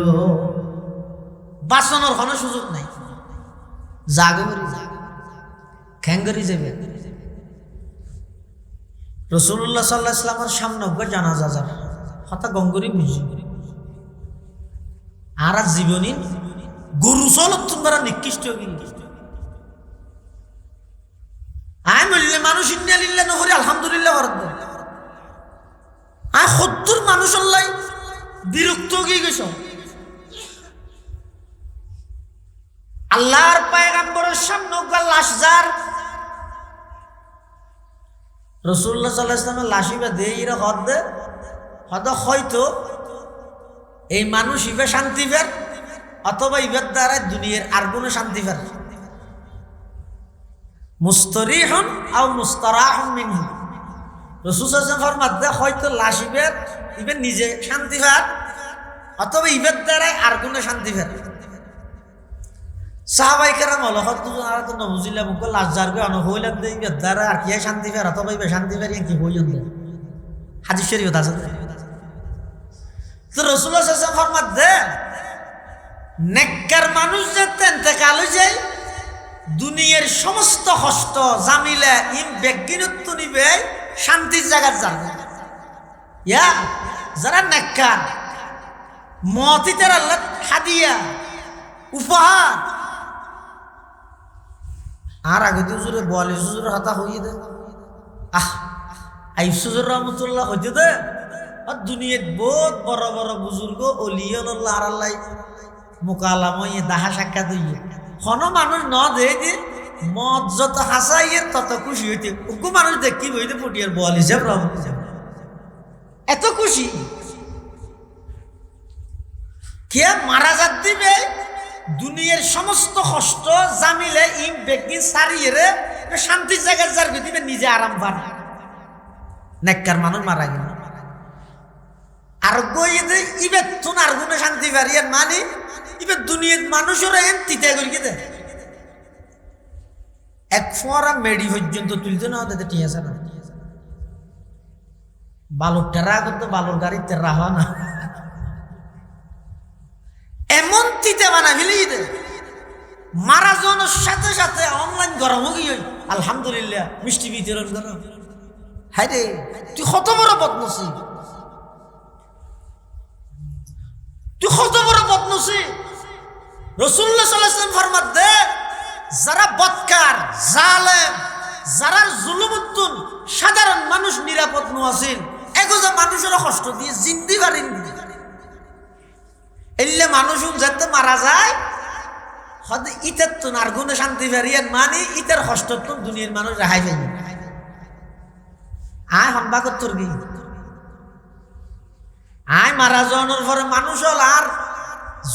বাসনের কোনো সুযোগ নাই। জাগে খ্যাঙ্গরি যাবে। রাসূলুল্লাহ সাল্লাল্লাহু আলাইহি ওয়াসাল্লামের সামনে জানাজা যাবে হতা গঙ্গরি বুঝি আর জীবনী গরু চলত তোমরা নিকৃষ্ট আয় বললে মানুষ ইন্নালিল্লাহ নহরি আলহামদুলিল্লাহ বরদ আয় 70 মানুষ আল্লাহ বিরক্ত হয়ে গেছ। আল্লাহর পয়গম্বরের সামনে লাশ যার রাসূলুল্লাহ সাল্লাল্লাহু আলাইহি ওয়াসাল্লাম লাশিবা দেইরা হদ হদ হয়তো এই মানুষ ইবে শান্তি ফের, অথবা ইবের দ্বারা দুনিয়ার আর কোনো শান্তি ফের। মুস্তরিহুন আও মুস্তারাহুন মিনহু, রাসূল সাল্লাল্লাহু আলাইহি ওয়াসাল্লাম ফরমাতে হয়তো লাশিবের ইবে নিজে শান্তি ফের, অথবা ইবের দ্বারা আর কোনো শান্তি ফের। সাহাবাই কেরাম হলো হয়তো আর তো নবুজিল্লাহ মুখ লাশ যার গে অন হইলাম দে ইবের দ্বারা আর কি শান্তি ফের, অথবা ইবে শান্তি ফের কি হইন দে হাদিস শরীফ আছে। তো রাসূলুল্লাহ সাল্লাল্লাহু আলাইহি ওয়াসাল্লাম ফরমাত দে নেককার মানুষ যেতে ইন্তেকাল হয়ে যায় দুনিয়ার সমস্ত কষ্ট জামিলা ইম বেগিনত্ব নিবে শান্তির জায়গায় যাবে। ইয়া যারা নেককার মতিতের আল্লাহ হাদিয়া উপহার। আর আগে তো হুজুরে বলে হুজুর হাতা হইয়ে দে আইব হুজুর রহমতুল্লাহ হইতে দে আর দুনিয়ার বহুত বড় বড় বুজুর্গ ওলিয়াল্লাহ আর আল্লাহ মোকালাম হইয়ে দাহা সাক্ষাৎ হইয়ে কোন মানুষ ন দে দি মদ যত হাসাইয়ে তত খুশি হইতে ওকে মানুষ দেখি বইতে পটিয়ার বল হিসাব রহমত এত খুশি কে মারা যাত দিবে দুনিয়ার সমস্ত কষ্ট জামিলে ইম বেগিন সারিয়ে রে শান্তির জায়গায় যার দিবে নিজে আরাম পান। নেককার মানুষ মারা গেল আর গই দে ইবে তুন আর গুনে শান্তি পারিয়ার মানে ইবে দুনিয়ার মানুষের এন তিতা করি কে দে এক ফোঁরা মেডি পর্যন্ত তুলতে না হতে ঠিক আছে না বালুর টেরা করতো বালুর গাড়ি টেরা হওয়া না এমন তিতে বানা ফেলি দে মারা যাওয়ার সাথে সাথে অনলাইন গরম গিয়ে আলহামদুলিল্লাহ মিষ্টি বিতরণ করো। হায় রে তুই কত বড় বদনসিব, তুই কত বড় নসিব। রাসূলুল্লাহ সাল্লাল্লাহু আলাইহি ওয়াসাল্লাম ফরমাত দে যারা বদকার জালেম যারা জুলুমুদ্দুন সাধারণ মানুষ নিরাপদ নআছিল এগোজা মানুষের কষ্ট দিয়ে জিন্দি বারিন এলে মানুষ যাতে মারা যায় হদ ইতের তো আর গুণে শান্তি বাড়িয়ান মানে ইতের কষ্ট তো দুনিয়ার মানুষ রেহাই পাইবে। আয় হনবা করতর কি আয় মারা যাওয়ার পরে মানুষ হল আর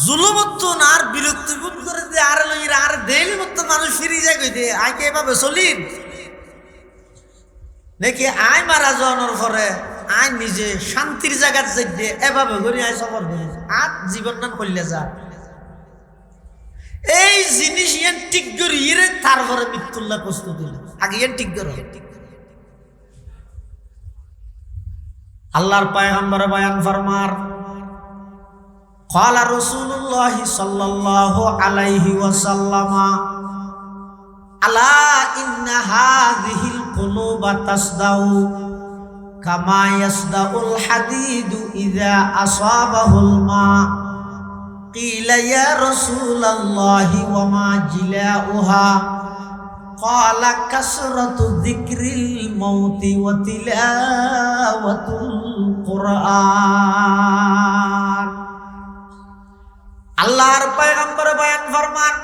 জুলুমুদ্দুন আর বিরক্তি বোধ করে দিয়ে আর লইরা আর দেইলি মতো মানুষ ফিরে যায় কই দে আয় কে এভাবে চলিন নাকি আয় মারা যাওয়ার পরে আয় নিজে শান্তির জায়গার যাইতে এভাবে করি আয় সফর করি আর জীবন নাম করলে যা এই জিনিস ইয়ান ঠিক করি ইরে তারপরে মৃত্যুল্লাহ প্রস্তুতি আগে ইয়ান ঠিক করো। আল্লাহর পয়গম্বর বয়ান ফরমার ক্বালা রাসূলুল্লাহ সাল্লাল্লাহু আলাইহি ওয়াসাল্লাম আলা ইন্না হাযিহিল কুলুবা তাসদাউ কামা ইয়াসদাউল হাদিদু ইযা আসাবাহুল মা কিলা ইয়া রাসূলুল্লাহ ওয়া মা জিলাউহা ক্বালা কাসরাতু যিকরিল মাউতি ওয়া তিলাওয়াতুল কুরআন। আল্লাহর পয়গম্বর বয়ান ফরমান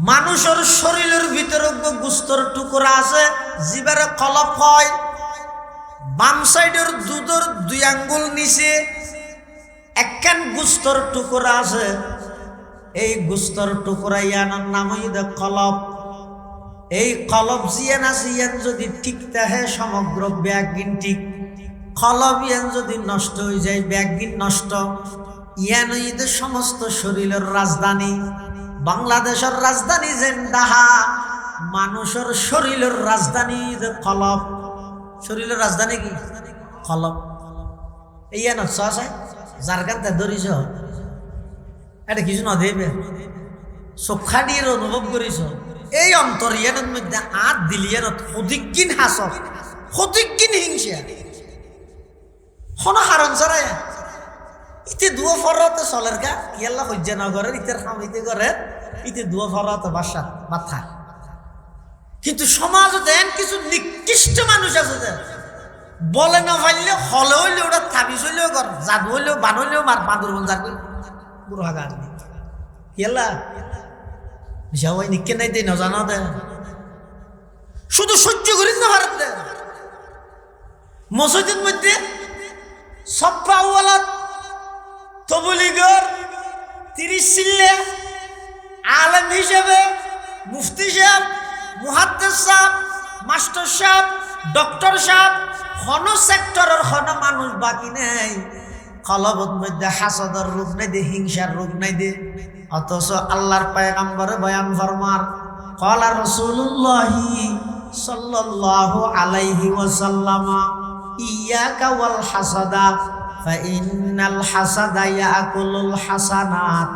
মানুষের শরীরের ভিতরে গোস্তর টুকরা আছে জিবারে কলপ হয় বাম সাইডের দুধের 2 আঙ্গুল নিচে একখান গোস্তর টুকরা আছে এই গোস্তর টুকরা ইয়ানার নাম হইছে কলপ। এই কলব জিয়ান আছে ইয়ান যদি ঠিক থাকে সমগ্র ব্যাগিন ঠিক কলব ইয়ান যদি নষ্ট হয়ে যায় ব্যাগিন নষ্ট। ইয়ান হইতে সমস্ত শরীরের রাজধানী বাংলাদেশের রাজধানী জেন্দাহা মানুষের শরীরের রাজধানী যে কলব শরীরের রাজধানী কি কলব। ইয়ান আছে যার কান্তে ধরিস এটা কিছু না দেবে চোখা দিয়ে অনুভব করিস এই অন্তরিয়ানের মধ্যে আট দিলিয়ানত সদিকিন হাসক সদিকিন হিংসা কোনো হারণ চড়াই ইতে দুয়া ফরতে চলের গা ইয়াল্লা সহ্যনগরের ইতের সামিতে করে ইতে দুয়া ফরতে বাসা মাথা। কিন্তু সমাজত এন কিছু নিকৃষ্ট মানুষ আছে যে বলে না পারলে হলে হইলে ওটা থাবিস হইলেও কর জাদু হইলেও বান হইলেও মার বাঁদুর বঞ্জার করি বুড়ো হাগা ইয়াল্লা যাওয়াই নিকে নাই দেয় না জানা দে শুধু সহ্য করিস না ভারত দে মসজিদের মধ্যে সপ্পাওয়ালা তবলিগর 30 চিল্লে আলেম হিসেবে মুফতি সাহেব মুহাদ্দিস সাহেব মাস্টার সাহেব ডক্টর সাহেব কোন সেক্টরের কোন মানুষ বাকি নেই কলবত মধ্যে হাসাদের রোগ নাই দে হিংসার রোগ নাই দে। অথচ আল্লাহর পয়গম্বর বয়ান ফরমার ক্বালা রাসূলুল্লাহ সাল্লাল্লাহু আলাইহি ওয়াসাল্লাম ইয়াকা ওয়াল হাসাদা ফাইন্নাল হাসাদা ইয়াকুলুল হাসানাত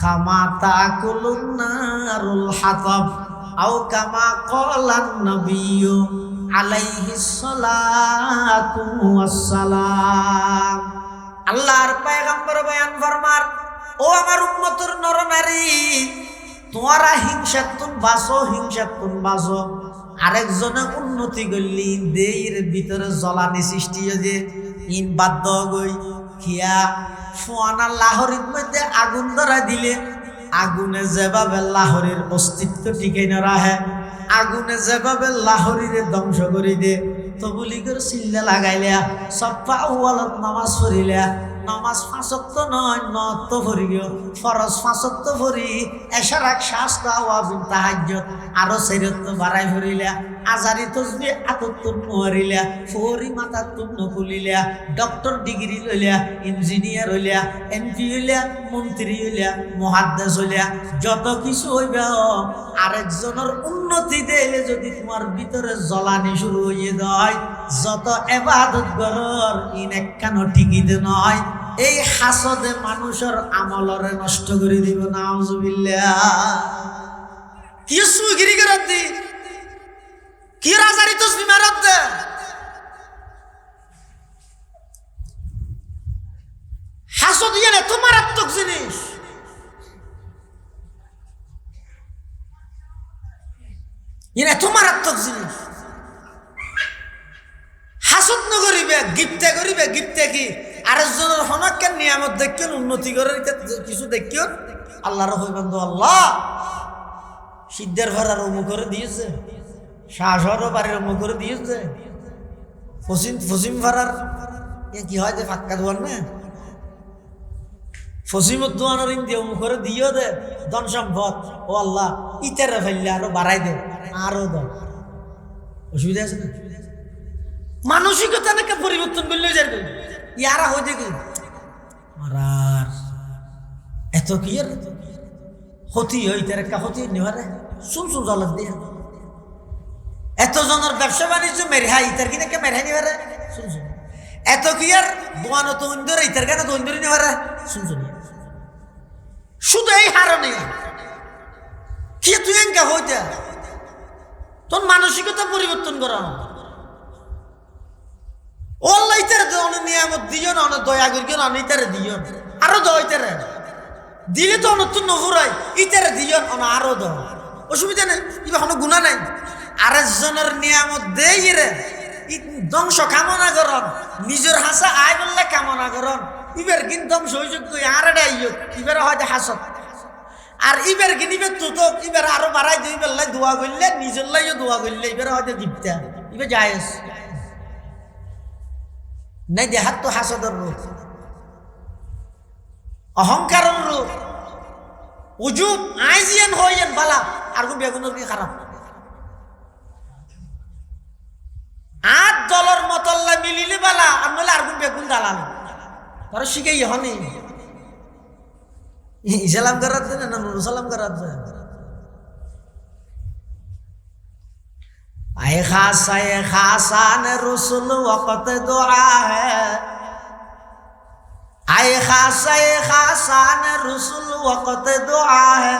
কামা তাকুলুন নারুল হাতাব আও কামা ক্বালান নবিয়্যু আলাইহিস সালাতু ওয়াস সালাম। আল্লাহর পয়গম্বর বয়ান ফরমার, ও আমার উম্মতের নরনারী, তোমরা হিংসাতুন বাসো আরেকজনে উন্নতি করলি দেইর ভিতরে জ্বলানি সৃষ্টি হয়ে ইন বাধ্য গই খিয়া সোয়ানা লাহরির মধ্যে আগুন ধরা দিলে আগুনে যেভাবে লাহরির অস্তিত্ব টিকে না রাখে, আগুনে যেভাবে লাহরির ধ্বংস করে দে, তো বলি করে চিল্লা লাগাইলিয়া সপ্পা ওয়ালত নামাজ পড়িলিয়া, নামাজ 5 ওয়াক্ত নয় 9 তো পড়িও, ফরজ 5 ওয়াক্ত পড়ি, এশার এক শাস্তা ওয়াজিব তাহাজ্জুদ আরো 4 ওয়াক্ত বাড়াই পড়িলিয়া, আজারি তসবিহ 78 পড়িলিয়া, ফরি মাথা তুন্ন খুলিলিয়া, ডক্টর ডিগ্রি লইলিয়া, ইঞ্জিনিয়ার হইলিয়া, এমপি হইলিয়া, মন্ত্রী হইলিয়া, মুহাদ্দিস হইলিয়া, যত কিছু হইবে আরেকজনের উন্নতি দিলে যদি তোমার ভিতরে জ্বলানি শুরু হয়ে যায়, যত ইবাদত করর ইন একখানো টিকিতে নয়, এই হাসদে মানুষের আমলরে নষ্ট করে দিব। নাউজুবিল্লাহ। কি সুগিরি করত দি, কি রাজারি তসবিহ মারত দে, হাসদ ইয়ে তো মারাত্মক জিনিস। ইয়ে তো মারাত্মক জিনিস। হাসদ নগরিবে, গিফতে করিবে, গিফতে কি আরেকজনের হনকের নিয়ামত দেখেন, উন্নতি করে কিছু দেখিও আল্লাহর হইবেন তো আল্লাহ সিদ্ধের ভাড়ার অমুক করে দিয়েছে, শাহর বাড়ির অমুক করে দিয়েছে, ফসিম ভাড়ার কি হয় যে ফাঁকা দোয়ান না, ফসিমুদ্দোয়ানোর ইন্দি অমুক করে দিও দে ধন সম্পদ, ও আল্লাহ ইতারে ফেললে আরো বাড়াই দে, আরো দাও। অসুবিধা আছে না? মানসিকতা নাকি পরিবর্তন করলে যাবে ইয়ারা হয়ে দেখি মারার এত কি আর ক্ষতি হয়, তার একটা ক্ষতি নেওয়ারে শুন জলত দিয়ে এত জনের ব্যবসা বাণিজ্য মেরহাই ইতার কিনা কে মেরহাই নিবারে শুন এত কি আর দোয়ানো তো ইন্দরে ইতার কেন তো ইন্দরে নিবারে শুন শুধু এই হারণে কি তুই এনকা হইতা তোর মানসিকতা পরিবর্তন করা ওল্লা ইতারে অনেক নিয়ামত দিও না, অনেক দয়া করি না, ইতারে দিও আরো দাও, ইতারে দিলে তো নতুন নহুরাই ইতারে দিও না আরো দাও, অসুবিধা নেই, ইবা কোনো গুণা নাই। আরেকজনের নিয়ামত দেই রে ধ্বংস কামনা করন, নিজের হাসা আয় বললে কামনা করন, ইবার কিন্তু ধ্বংস হইযোগ্য আর এটা ইয়োগ ইবার হয়তো হাসত, আর ইবার কিনিবে তো ইবার আরো বাড়াই দিই বেল্লাই দোয়া করলে নিজের লাইও দোয়া করলে ইবার হয়তো দিবতে ইবার জায়েজ নাই। দেহাত তো হাসদের রূপ, অহংকারের রূপ, উজুব আইজিয়ান হইয়েন বালা আর কোন বেগুনের কি খারাপ আট দলের মতল্লা মিলিলে বালা আর নইলে আর কোন বেগুন দালাল তারা শিখেই হনি ইসলাম করার দেন না নুর সালাম করার দেন। आए खासान रसूल वक़्त दुआ है, आए खासान रसूल वक़्त दुआ है,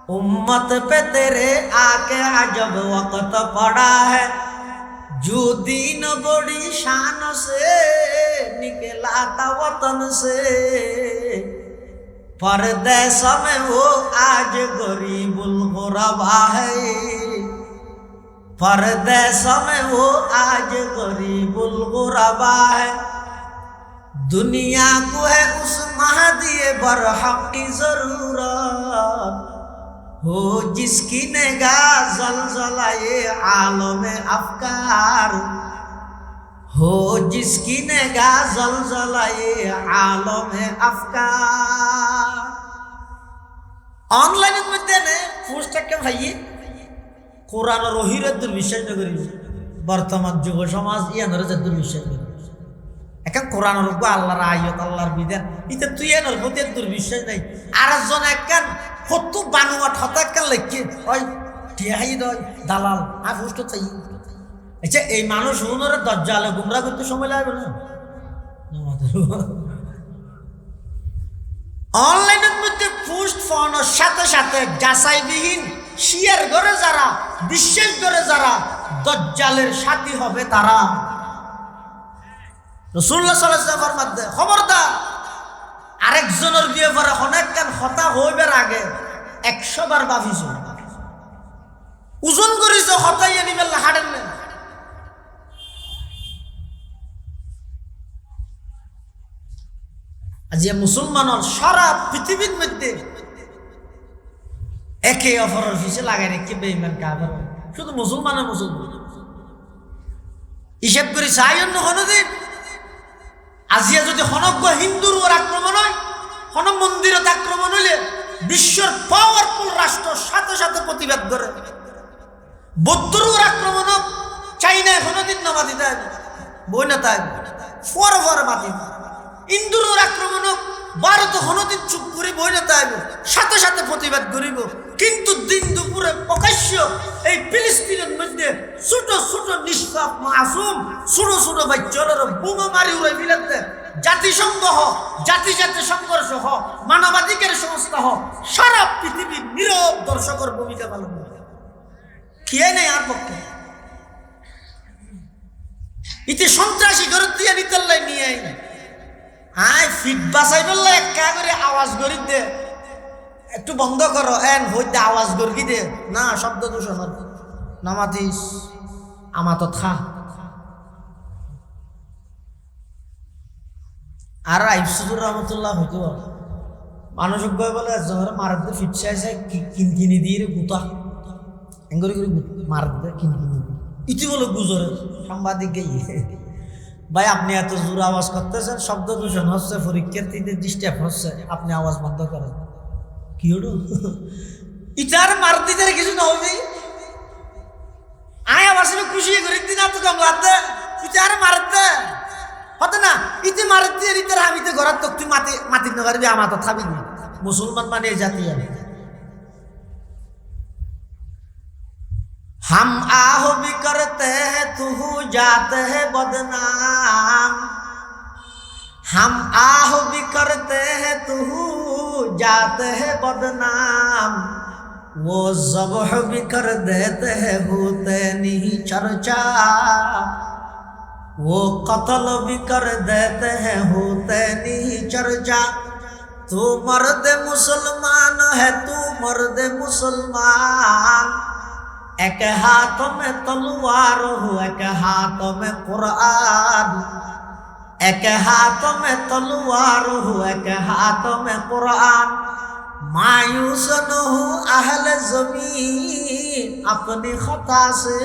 उम्मत पे तेरे आके अजब वक़्त पड़ा है, जो दीन बड़ी शान से निकला था वतन से, परदेसा में वो आज गरीबुल गुरबा है, परदेसा में वो आज गरीबुल गुरबा है, दुनिया को है उस महदी बरहक की जरूरत, हो जिसकी निगाह जलजलाए आलम अफकार, हो जिसकी निगाह जलजलाए आलम अफकार। ऑनलाइन मध्य ने पोस्ट के भाई কোরআন রহিরের দুর্বিশ্বাস করি, বর্তমান যুব সমাজ ইয়ানোর যে দুর্বিশ্বাস করি, এখন কোরআন রূপ আল্লাহর আয়ত আল্লাহর বিধান এটা তুই এনোর প্রতি দুর্বিশ্বাস নাই। আর একজন একখান কত বানুয়া ঠতা একখান লেখে ওই টিহাই দয় দালাল আর পুষ্ট চাই আচ্ছা এই মানুষ হুনরে দজ্জালে গুমরা করতে সময় লাগবে না? অনলাইনের মধ্যে পোস্ট ফোনের সাথে সাথে যাচাইবিহীন শেয়ার করে যারা, বিশ্বাস করে যারা, দজ্জালের সাথী হবে তারা। রাসূলুল্লাহ সাল্লাল্লাহু আলাইহি ওয়াসাল্লাম ফরমাতে, খবরদার আরেকজনের বিয়ে পরে অনেক কান হতা হইবার আগে 100 বার ভাবিছো, ওজন করিছো, হতাইয়া নিবেন হাড়েন না। আজ মুসলমানের সারা পৃথিবীর মধ্যে একে অপরের পিছে লাগাই রেখে বেঈমান কাফের, শুধু মুসলমানের মুসলমান হিসাব করে চাই অন্য কোনদিন। আজিয়া যদি হনজ্ঞ হিন্দুর ওর আক্রমণ হয়, হন মন্দিরত আক্রমণ হইলে বিশ্বের পাওয়ারফুল রাষ্ট্র সাথে সাথে প্রতিবাদ করে। বৌদ্ধর ওর আক্রমণ হোক, চাইনায় কোনদিন নামাজি দেয় বই না তাই ফর ফর মাতি। ইন্দুর ওর আক্রমণ হোক, ভারত হনদিন চুপ করে বই না তাই সাথে সাথে প্রতিবাদ করিব। কিন্তু দিন দুপুরে প্রকাশ্য এই ফিলিস্তিনের মধ্যে ছোট ছোট নিষ্পাপ মাসুম ছোট ছোট বাচ্চাদের বোমা মারি উড়াই ফেলতে জাতিসংঘ হোক, জাতি জাতি সংঘর্ষ হোক, মানবাধিকার সংস্থা হোক, সারা পৃথিবীর নীরব দর্শকের ভূমিকা পালন করে। খেয়ে নেই আর পক্ষে ইতি সন্ত্রাসী করে দিয়ে নিতে নিয়ে আয় ফিট বাসাই বললে একা করে আওয়াজ করি দে, একটু বন্ধ করো, এন হইতে আওয়াজ গর্গি দে না, শব্দ দূষণ নামাতিস আমা তো থা। আর আইফসুদুর রহমতুল্লাহ হইতো মানুষ বলে মারাতে ফিটছে আছে কিনকিনি দিয়ে গুতা এঙ্গরি করে মারাতে কিনকিনি ইতি বলে গুজরে সাংবাদিক গিয়ে, ভাই আপনি এত জোর আওয়াজ করতেছেন, শব্দ দূষণ হচ্ছে, পরীক্ষার্থীদের ডিস্টার্ব হচ্ছে, আপনি আওয়াজ বন্ধ করেন। কি হলো ইটার মার দিতে কিছু না হবে, আয় আবার সেটা খুশি করে দিন এত কম লাগতে ইটার মারতে হতে না, ইতি মার দিয়ে ইতার আমি তো ঘর তো তুই মাতি মাতি না পারবি, আমার তো খাবি না। মুসলমান মানে এই জাতি। हम आह भी करते हैं तू जाते है बदनाम, हम आह भी करते हैं तू जाते है बदनाम, वो ज़ब्ह भी कर देते हैं होते नहीं चर्चा, वो कत्ल भी कर देते हैं होते नहीं चर्चा, तू मर्द मुसलमान है तू मर्द मुसलमान, एक हाथ में तलवार हो एक हाथ में कुरान, एक हाथ में तलवार हो एक हाथ में कुरान, मायूस न हो अहले ज़मीन अपनी खता से,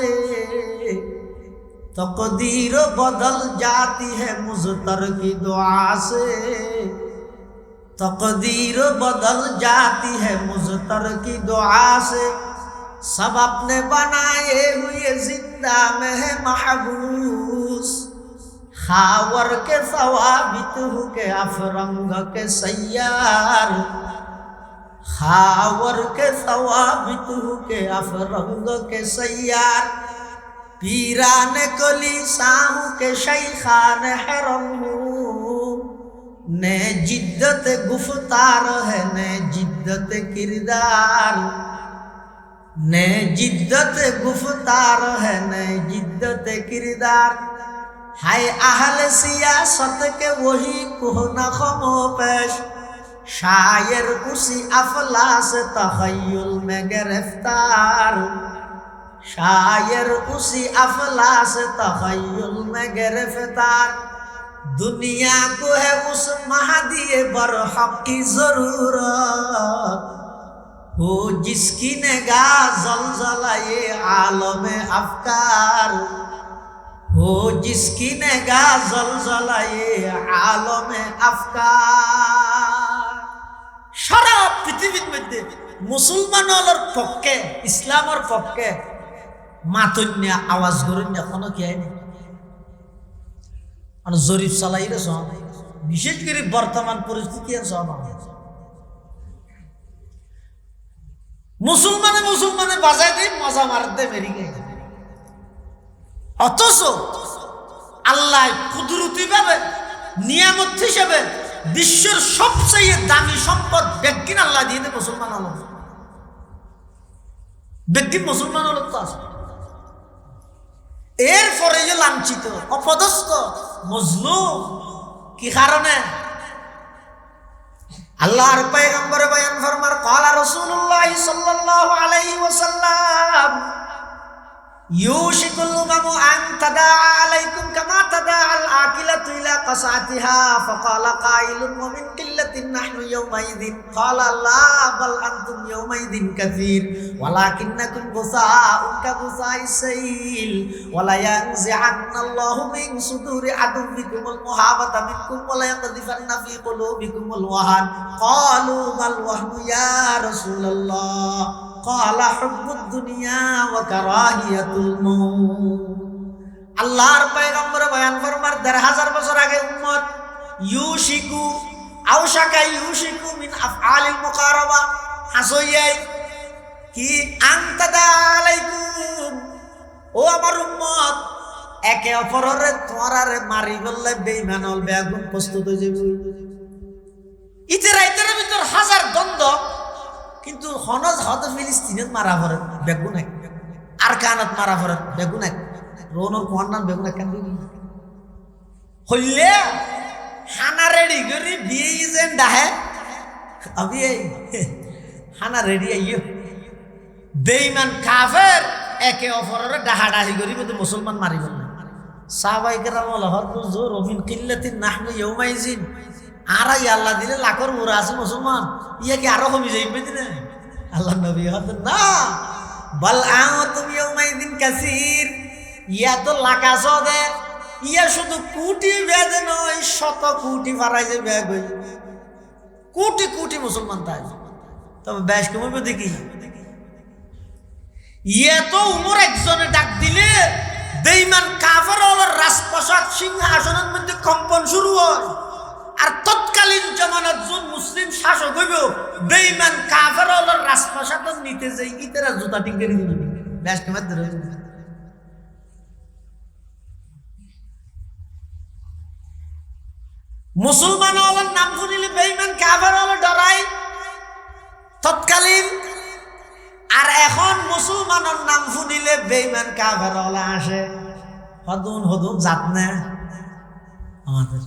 तकदीर बदल जाती है मुज़तर की दुआ से, तकदीर बदल जाती है मुज़तर की दुआ से, सब अपने बनाए हुए जिंदा में है महबूस, खावर के सवाबित हो के अफरंग के सैयार, खावर के सवाबित हो के अफरंग के सैयार, पीरान कली साहू के शैखान हरम, ने जिद्दत गुफ्तार है ने जिद्दत किरदार, ने जिद्दत गुफ्तार है ने जिद्दत किरदार, हाय अहले सियासत के वही कोहना खमोपेश, शायर उसी अफलास तखय्युल में गिरफ्तार, शायर उसी अफलास तखय्युल में गिरफ्तार, दुनिया को है उस महदी बरहक की जरूरत, हो जिसकी निगाह ज़लज़ला ये आलम अफकार, हो जिसकी निगाह ज़लज़ला ये आलम अफकार। সারা পৃথিবীর মধ্যে মুসলমানের পক্ষে ইসলামের পক্ষে মাতন্যা আওয়াজ করেন এখনো কি হয়নি, জরিপ চালাই রে সব, বিশেষ করে বর্তমান পরিস্থিতি আর সব মুসলমানে মুসলমানে বাজায় দেয় মজা মারতে বেরিয়ে গেছে। অথচ আল্লাহ কুদরতি ভাবে নিয়ামত হিসেবে বিশ্বের সবচেয়ে দামি সম্পদ ব্যক্তিন আল্লাহ দিয়ে মুসলমান হল, ব্যক্তি মুসলমান হল তো আছে। এরপরে যে লাঞ্ছিত অপদস্থ মজলুম, কি কারণে? আল্লাহর পয়গম্বরে বয়ান ফরমার ক্বালা রাসূলুল্লাহ সাল্লাল্লাহু আলাইহি ওয়াসাল্লাম ইউশিকুল উমামু আন তাদাআ আলাইকুম কামা তাদাআল আকিলাতু ইলা কাসাতিহা ফাকালা কাইলুন ওয়া মিন কিল্লাতিন নাহনু ইয়াওমাইযিন ক্বালা লা বাল আনতুম ইয়াওমাইযিন কাসীর ওয়ালাকিন্নাকুম গুসাআউন কাগুসাইস সাইল ওয়ালা ইয়ানজিআন্নাল্লাহু মিন সুদুরি আদুবিকুমুল মুহাবাতা মিনকুম ওয়ালা ইয়াকযিফান্না ফি কুলুবিকুমুল ওয়াহান ক্বালু মাল ওয়াহনু ইয়া রাসূলুল্লাহ ক্বালা হুব্বুদ দুনিয়া ওয়া কারাহিয়াতুল মাউত। আল্লাহর পয়গম্বর বয়ান ফরমার ১৫০০ বছর আগে উম্মত ইউশিকু আওশাকা ইউশিকু মিন আফআলিল মুকারাবা হাসইয়াই কি আনতাদা আলাইকুম, ও আমার উম্মত একে অপরের তোরারে মারি বললে বেঈমান বেগুন প্রস্তুত হয়ে যাবে। ইতে রাইতের ভিতর হাজার দ্বন্দ্ব, কিন্তু হনজ হদ ফিলিস্তিনের মারা ভরে বেগুন এক, আর কানাত মারা ভরে বেগুন এক, রোনর কোহান্নান বেগুন এক কেন হইলে হানা রেডি করি বিয়ে যেন ডাহে আবি হানা রেডি আইও বেঈমান কাফের একে অপরের ডাহাডাহি করি বলে মুসলমান মারি বললে সাহাবায়ে কেরাম হযরত জোর মিন কিল্লাতিন নাহনু ইয়াওমাইযিন, আর আল্লাহ দিলে লাখর মুরা আছে মুসলমান, ইয়া কি আরো কমে যাইবে দিনে? আল্লাহ নবী হত না, বাল আনতুম ইয়াওমাইযিন কাসীর, ইয়া তো লাকাস দে, ইয়া শুধু কোটি বেদ নয় শত কোটি ফারাই যে বেগ হই, কোটি কোটি মুসলমান তাই, তবে বেশ কমবে দেখি। ইয়া তো উমর একজনে ডাক দিলে বেঈমান কাফের হলো রাজপ্রাসাদ সিংহাসনের মধ্যে কম্পন শুরু হয়, আর তৎকালীন জমানার জন মুসলিম শাসক হইব বেঈমান কাফের হলো রাজপ্রাসাদ নিতে যাই ইতেরা জুতা টিঙ্গেরি দিবে বেশ কেমন ধরে মুসলমান হওয়ার নাম শুনিলে বেঈমান কাফের হলো ডরাই তৎকালীন, আর এখন মুসলমানের নাম শুনিলে বেঈমান কাফের হলো আসে। হদুন হদুন জাত না আমাদের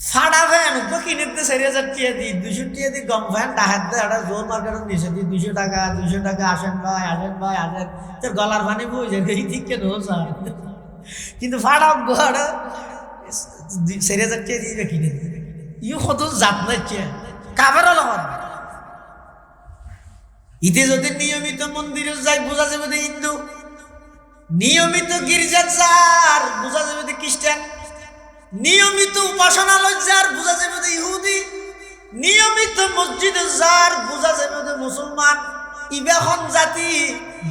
ফাড়া ফ্যান কিনে ৪০০০ টাকা দিই ২০০ টাকা দিই গম ফ্যান ডাহাত দেয় একটা জোর মার্কেটের নিচে দিই ২০০ টাকা ২০০ টাকা আসেন ভাই আসেন ভাই আসেন, তোর গলার পানি বই যায় এই ঠিক কেন স্যার, কিন্তু ফাড়া গোড়া ৪০০০ টাকা দিয়ে কিনে ইউ কত জাত নাচ্ছে কাফের হলো। ইতে যদি নিয়মিত মন্দিরে যাই বোঝা যাবে হিন্দু, নিয়মিত গির্জা যার বোঝা যাবে খ্রিস্টান, নিয়মিত উপাসনালয় যার বোঝা যাবে ইহুদি, নিয়মিত মসজিদে যার বোঝা যাবে মুসলমান। ইবেখন জাতি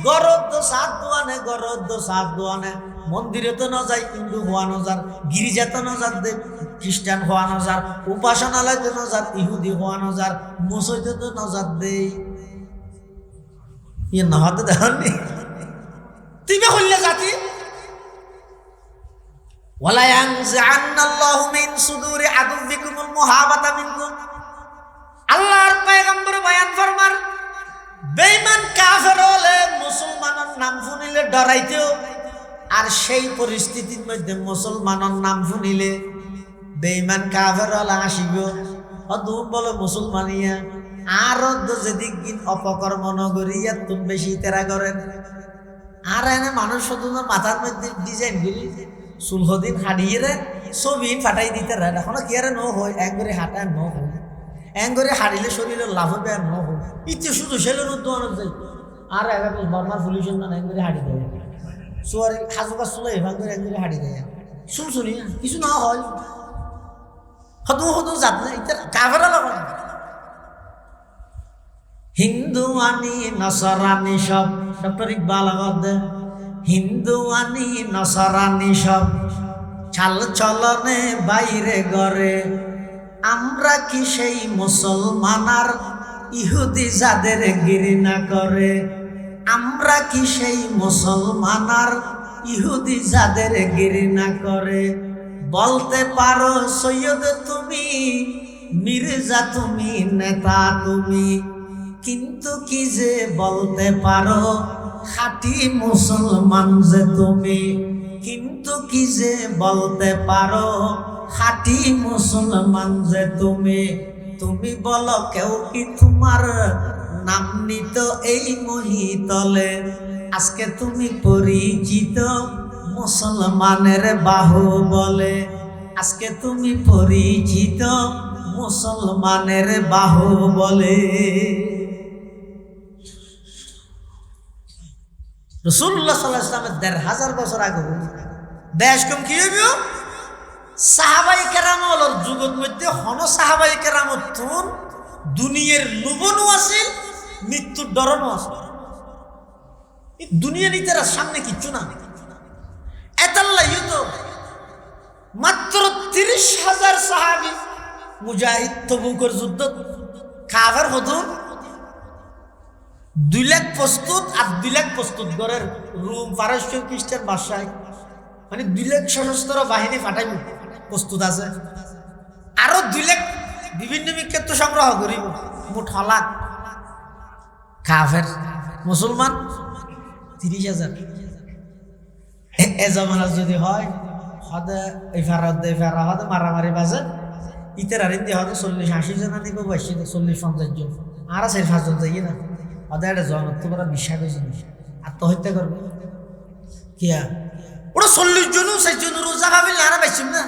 গরদ সাত দোয়ানে গরদ সাত দোয়ানে মন্দিরে তো না যায় হিন্দু হওয়ানো যার, গির্জাতে না যার দে খ্রিস্টান হওয়ানো যার, উপাসনালয়তে না যার ইহুদি হওয়ানো যার, মসজিদে তো না যার দে ইয়ে না হতে দেখাননি তিবে হইলে জাতি। ওয়ালা ইয়ানজিআন্নাল্লাহু মিন সুদুরি আদুবিকুমুল মুহাবাতা মিনকুম, আল্লাহর পয়গম্বর বয়ান ফরমার বেঈমান কাফের হলে মুসলমানের নাম শুনিলে ডরাইতেও, আর সেই পরিস্থিতির মধ্যে মুসলমানের নাম শুনিলে বেঈমান কাফের হলে আসিব হদুম বলে মুসলমানিয়া, আর যেদিক দিন অপকর্ম নগরিয়া তুমি বেশি তেরা করেন। আর এনে মানুষ শুধু মাথার মধ্যে ডিজাইন করি চুলহদিন হাঁড়িয়ে ছবি ফাটাই দিতে রে, এখন কি আরে ন হয় একবারে হাঁটায় ন হয়, একবারে হারিলে শরীরের লাভ হবে আর ন হয় ইচ্ছে শুধু সেলের উদ্যোগ যাই, আর এবার বর্মার পুলিশের না একবারে হাঁড়ি দেয় সোয়ারি হাজুকা চুলে এভাগ করে একবারে হাঁড়ি দেয় শুনি কিছু না হয় হদু হদু যাত না এটা কাফেরা লাগা। হিন্দু আনি নসরানি সব, ডক্টর ইকবাল আহমদ, হিন্দু আনি নসরানি সব চাল চলনে বাইরে গড়ে, আমরা কি সেই মুসলমান আর ইহুদি যাদের ঘৃণা করে, আমরা কি সেই মুসলমান আর ইহুদি যাদের ঘৃণা করে। বলতে পারো সৈয়দ তুমি, মির্জা তুমি, নেতা তুমি, কিন্তু কি যে বলতে পারো খাঁটি মুসলমান যে তুমি, কিন্তু কি যে বলতে পারো খাঁটি মুসলমান যে তুমি। তুমি বলো কেউ কি তোমার নাম নিত এই মহিতলে? আজকে তুমি পরিচিত মুসলমানের বাহু বলে, আজকে তুমি পরিচিত মুসলমানের বাহু বলে। রাসূলুল্লাহ সাল্লাল্লাহু আলাইহি ওয়াসাল্লামের ১৫০০ বছর আগে দেশ কম কি হইব? সাহাবায়ে কেরামর যুগের মধ্যে হন সাহাবায়ে কেরামত তুন দুনিয়ার লোভনও আছে, মৃত্যুর ডরনও আছে। এই দুনিয়া নিতে সামনে কিচ্ছু না। এতাল্লাহ তো মাত্র ৩০,০০০ সাহাবী মুজাহিদ তবুকের যুদ্ধ কাফের হতুন ২ লাখ প্রস্তুত আর ২ লাখ প্রস্তুত গড়ের রোম পারস্য খ্রিস্টান বাদশাহ মানে ২ লাখ সশস্ত্র বাহিনী পাঠাইব প্রস্তুত আছে, আরো ২ লাখ বিভিন্ন বিক্ষেত্র সংগ্রহ করিব, মোট হলাক কাফের মুসলমান ৩০,০০০। এ জমানা যদি হয় হদে এই ফেরা ফেরা হদে মারামারি বাজে ইতের আর ইন্দি হদে ৪০-৮০ জন আনিব, ৪০-৫০ জন আর ৪-৫ জন যাইয়ে না হদে একটা জনত্ব করা বিশ্বাস হয়েছে আত্মহত্যা করবে কিয়া ওরা ৪০ জনও ৬০ জন রোজা ভাবিলে আর পাইছিম না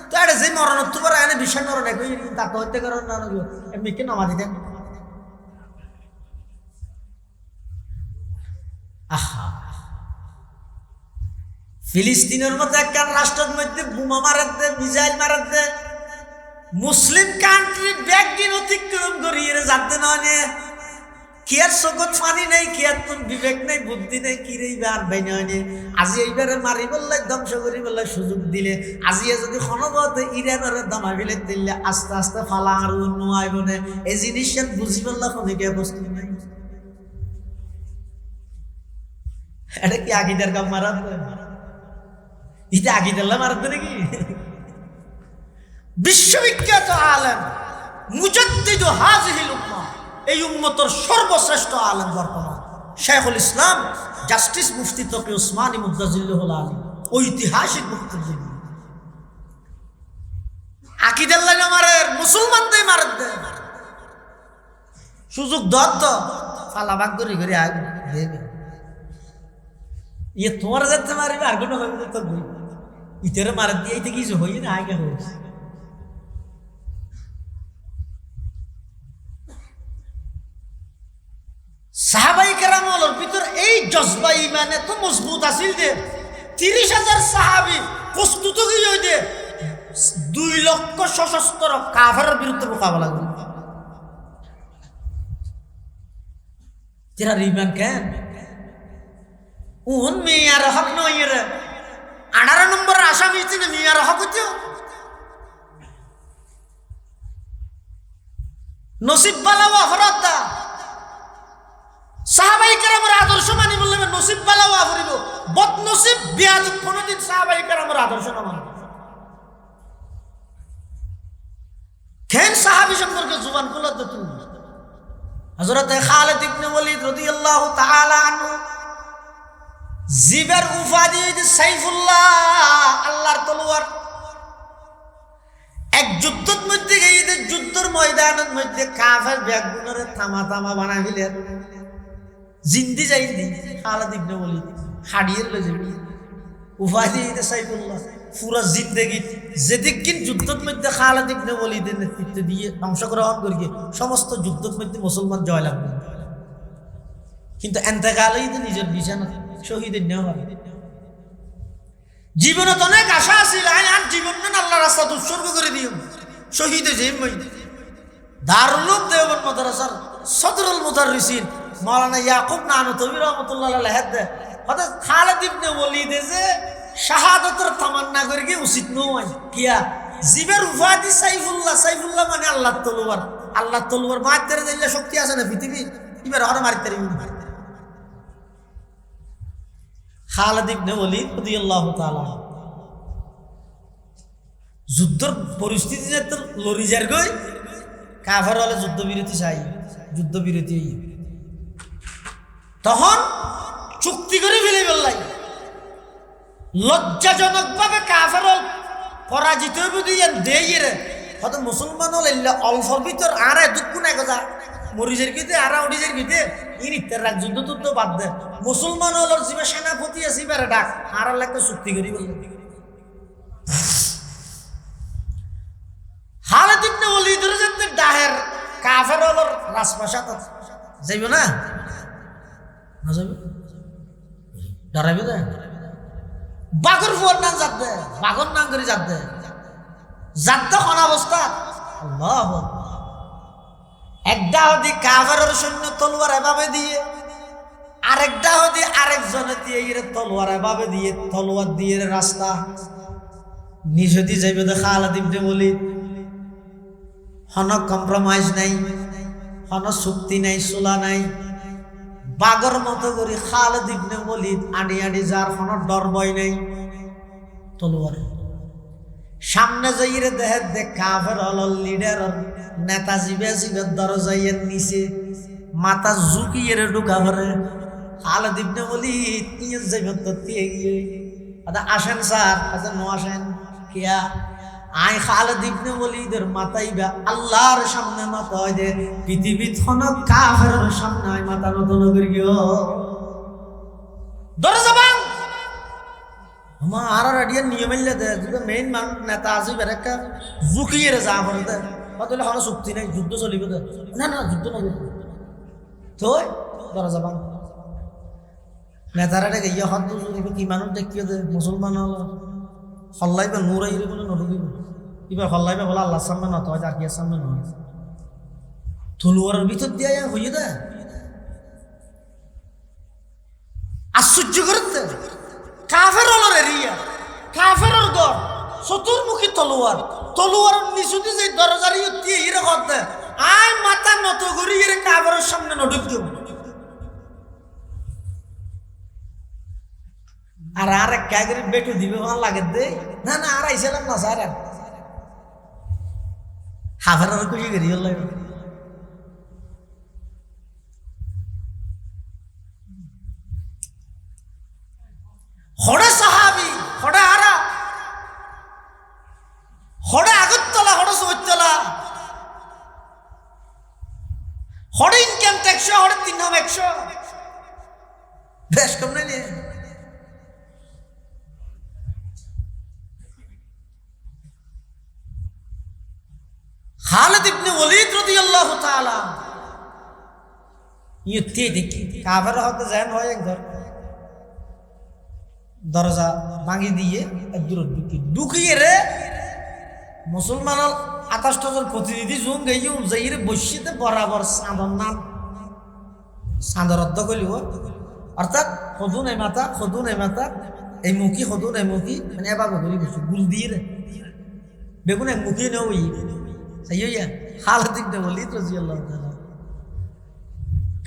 তো এটা যে মরণত্ব করা এনে বিশ্বাস মরণ একই কিন্তু আত্মহত্যা করার না এমনি কে নামা দিতেন। আহা ফিলিস্তিনের মতো একখান রাষ্ট্রের মধ্যে বোমা মারার দে, মিসাইল মারার দে, মুসলিম কান্ট্রি ব্যাগদিন অতিক্রম করিয়ে যাতে নয় কি আর চোখত পানি নেই, কি আর তোর বিবেক নেই, বুদ্ধি নেই, কি রে আর ভাই নয় আজি এইবারে মারি বললে ধ্বংস করি বললে সুযোগ দিলে আজিয়ে যদি ক্ষণবত ইরানের দমা ফেলে দিলে আস্তে আস্তে ফালা আর নোয়াইব না এই জিনিসটা বুঝি বললে খনিকে বস্তু নাই। এটা কি আকিদার কাম মারাত এটা আকিদাল্লাহ মারাত নাকি? বিশ্ববিখ্যাত আলেম মুজাদ্দিদ হাযিহিল উম্মাহ, এই উম্মতের সর্বশ্রেষ্ঠ আলেম বর্তমান শাইখুল ইসলাম জাস্টিস মুফতি তকি উসমানী মুদাজিল্লাহুল আলী, ঐতিহাসিক বক্তব্য আকিদাল্লাহ মারের মুসলমানদের মারাত দে সুযোগ দত্ত ফালাবাগ করে করে আগ দেবে ইয়ে তোমার যাতে মারিবে আর কোনো হবে তো বই ইতের মারাত দিয়ে এইতে কিছু হই না আগে হয়েছে। সাহাবাই কেরামলের ভিতর এই জজবা ইমান এত মজবুত আছিল যে ৩০,০০০ সাহাবী প্রস্তুত হয়ে দে ২ লক্ষ সশস্ত্র কাফেরের বিরুদ্ধে মোকাবেলা করবে। যারা ইমান কেন উন মিয়ার হক নয় রে ১৮ নম্বরের আসামি তিনি মিয়ার হক হইতো নসিব বালা অপরাধ সাহাবাই কেরামের আদর্শ মানি বললে নসিব বালা অপরিব বদ নসিব বিয়াদব কোনদিন সাহাবাই কেরামের আদর্শ না মানবে। কেন সাহাবী সম্পর্কে জুবান খুলে দিত হযরত খালিদ ইবনে ওয়ালিদ রাদিয়াল্লাহু তাআলা আনহু জিবের উপাধি সাইফুল্লাহ আল্লাহর তলোয়ার। এক যুদ্ধের মধ্যে গিয়ে যুদ্ধের ময়দানের মধ্যে কাফের ব্যাগগুলোরে থামা থামা বানাই ফেলেন জিন্দি যাইদি খালিদ ইবনে ওয়ালিদ হাড়িয়ে লয়ে উপাধি সাইফুল্লাহ পুরা জিন্দেগি যেদিকিন যুদ্ধের মধ্যে খালিদ ইবনে ওয়ালিদের নেতৃত্ব দিয়ে অংশগ্রহণ করিয়ে সমস্ত যুদ্ধের মধ্যে মুসলমান জয়লাভ করে, কিন্তু এতেকালেই নিজের বিছানা শহীদের নেওয়া জীবনে তো অনেক আশা আছিল আর জীবন আল্লাহ রাস্তাতে উৎসর্গ করে দিও শহীদে যে দারুল উলুম দেওবন্দ মাদ্রাসার সদরুল মুদাররিসিন মাওলানা ইয়াকুব নানুতবী রাহমাতুল্লাহ আলাইহি হযরত খালিদ ইবনে ওয়ালিদ যে শাহাদাতের তামান্না করে কি উচিত নয় কিয়া জিবের উপাধি সাইফুল্লাহ, সাইফুল্লাহ মানে আল্লাহর তলোয়ার, আল্লাহর তলোয়ার মারতে দিলে শক্তি আছে না পৃথিবী এবার আর মারতে খালিদ ইবনে ওলীদ রাদিয়াল্লাহু তাআলা যুদ্ধর পরিস্থিতিতে তো লড়ি যার গই কাফের হলে যুদ্ধবিরতি চাই, যুদ্ধবিরতি তখন চুক্তি করে ফেলে বললাই লজ্জাজনক ভাবে কাফের হল পরাজিত দিয়ে দেয় রে কত মুসলমান হল অল্প ভিতর আর দুঃখ না কথা মরিজের গিতে আর উড়িজের গিতে ইনিতের রাখ যুদ্ধ টুদ্ধ বাদ দে মুসলমান হল জীবে সেনাপতি আছে বেড়ে ডাক আর একটা চুক্তি করি বলল খালিদ ইবনে ওলীদের যেতে ডাহের কাফের হল রাজপ্রাসাদ যাইব না না যাবে ডরাইবে দে বাগর ফুয়ার নাম যাত দে বাগর নাম করে যাত দে কোন অবস্থা আল্লাহ একটা হদি কাফেরের সৈন্য তলোয়ার এভাবে দিয়ে আরেকটা হদি আরেকজনে দিয়ে এর তলোয়ার এভাবে দিয়ে তলোয়ার দিয়ে রাস্তা নিষেধি যাইবে দে খালিদ ইবনে ওলীদ হন কম্প্রোমাইজ নাই হন চুক্তি নাই সোলা নাই বাগর মতো করে খালিদ ইবনে ওলীদ আডি আডি যার কোনো ডর ভয় নাই তলোয়ারে সামনে যাইরে দেহে দে কাফের হল লিডার নেতা জিবে জিবে দরজাইয়ের নিচে মাথা ঝুঁকিয়ে ঢুকা ভরে খালিদ ইবনে ওলীদ নিয়ে যাইবে তো দিয়ে গিয়ে আচ্ছা আসেন স্যার আচ্ছা নো আসেন কিয়া আই খালিদ ইবনে ওলীদের মাথায় বা আল্লাহর সামনে মাথা হয় দে পৃথিবীত কোন কাফেরের সামনে আই মাথা নত নগরি গিয়ে দরজা বাং আমা আর রেডিয়ার নিয়ম হইলে দে যদি মেইন মান নেতা আছে বেরেকা ঝুঁকিয়ে যা করে দে বদলে হন চুক্তি নাই যুদ্ধ চলিব দে না না যুদ্ধ না তো দরজা বাং নেতারা ডেকে ইয়ে হত জুরিবে কি মানুষ দেখিয়ে দে মুসলমান হল হল্লাইবে নুরাইরে বলে নড়ুকিব এবার হল্লাইবে বলে আল্লাহর সামনে নত হয় জাকিয়ার সামনে নয় তলোয়ারের ভিতর দিয়ে হইয়ে দে আশ্চর্য করতে কাফের হল এরিয়া কাফের গড় চতুর্মুখী তলোয়ার তলোয়ারের নিচুতে যে দরজার ইয়ে হিরে করতে আয় মাথা নত করি এর কাফেরের সামনে নড়ুকিব আর আর এক কাগরি বেটু দিবে ভালো লাগে দে না না আর আইছিলাম না স্যার হাফের আর খুশি করি হল হড়ে সাহাবি হড়ে আরা হড়ে আগরতলা হড়ে চৌতলা হড়ে ইনকাম ট্যাক্স হড়ে 300 বেশ কম নাই নিয়ে খালিদ ইবনে ওলীদ রাদিয়াল্লাহু তাআলা ইতে দেখি কাফের হতে জান হয় একবার দরজা ভাঙি দিয়ে দূর ঢুকিয়ে রে মুসলমান 28 জন প্রতিনিধি জুম গইও যাইরে বসিতে বরাবর সাঁদর নাম সাঁদর অর্ধ কইলিব অর্থাৎ খদু নাই মাথা এই মুখী খদু নাই মুখী মানে এভাবে করি বসে গুল দিয়ে রে বেগুন এক মুখী নই সাইয়া খালিদ ইবনে ওলীদ রাদিয়াল্লাহু তাআলা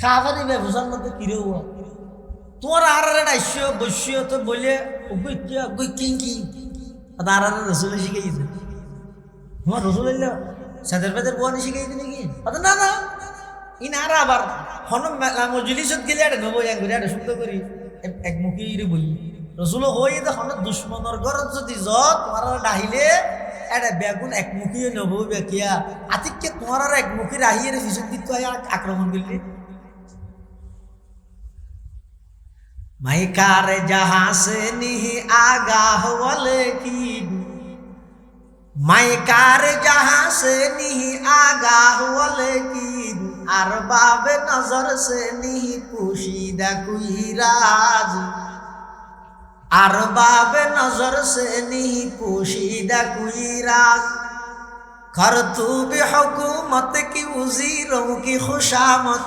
কাফেরি ব্যবসার মধ্যে কিরে হওয়া তোমার আর ডাইশো বসিও তো বলে ওইটা ওই কিঙ্কি আর রসুল শিখাইছে তোমার রসুল এলো সাদের বেদের বোয়ানি শিখাইছে নাকি না না ইন আর আবার হন মজলিসত গেলে একটা নবই এক ঘুরে একটা শুদ্ধ করি এক মুখী বই রসুল হই হন দুশ্মনের ঘরত যদি যত তোমার ডাহিলে এটা বেগুন একমুখী নব বেকিয়া আতিককে তোমার আর একমুখী রাহিয়ে ফিসুক দিত আক্রমণ করলি মাইকার जहां से नहीं आगाह लेकिन माइकार जहां से नहीं आगाह लेकिन अरबाब नजर से नहीं पोशीदा कोई राज अरबाब नजर से नहीं पोशीदा कोई राज कर तू भी हुकूमत की वजीरों की खुशामद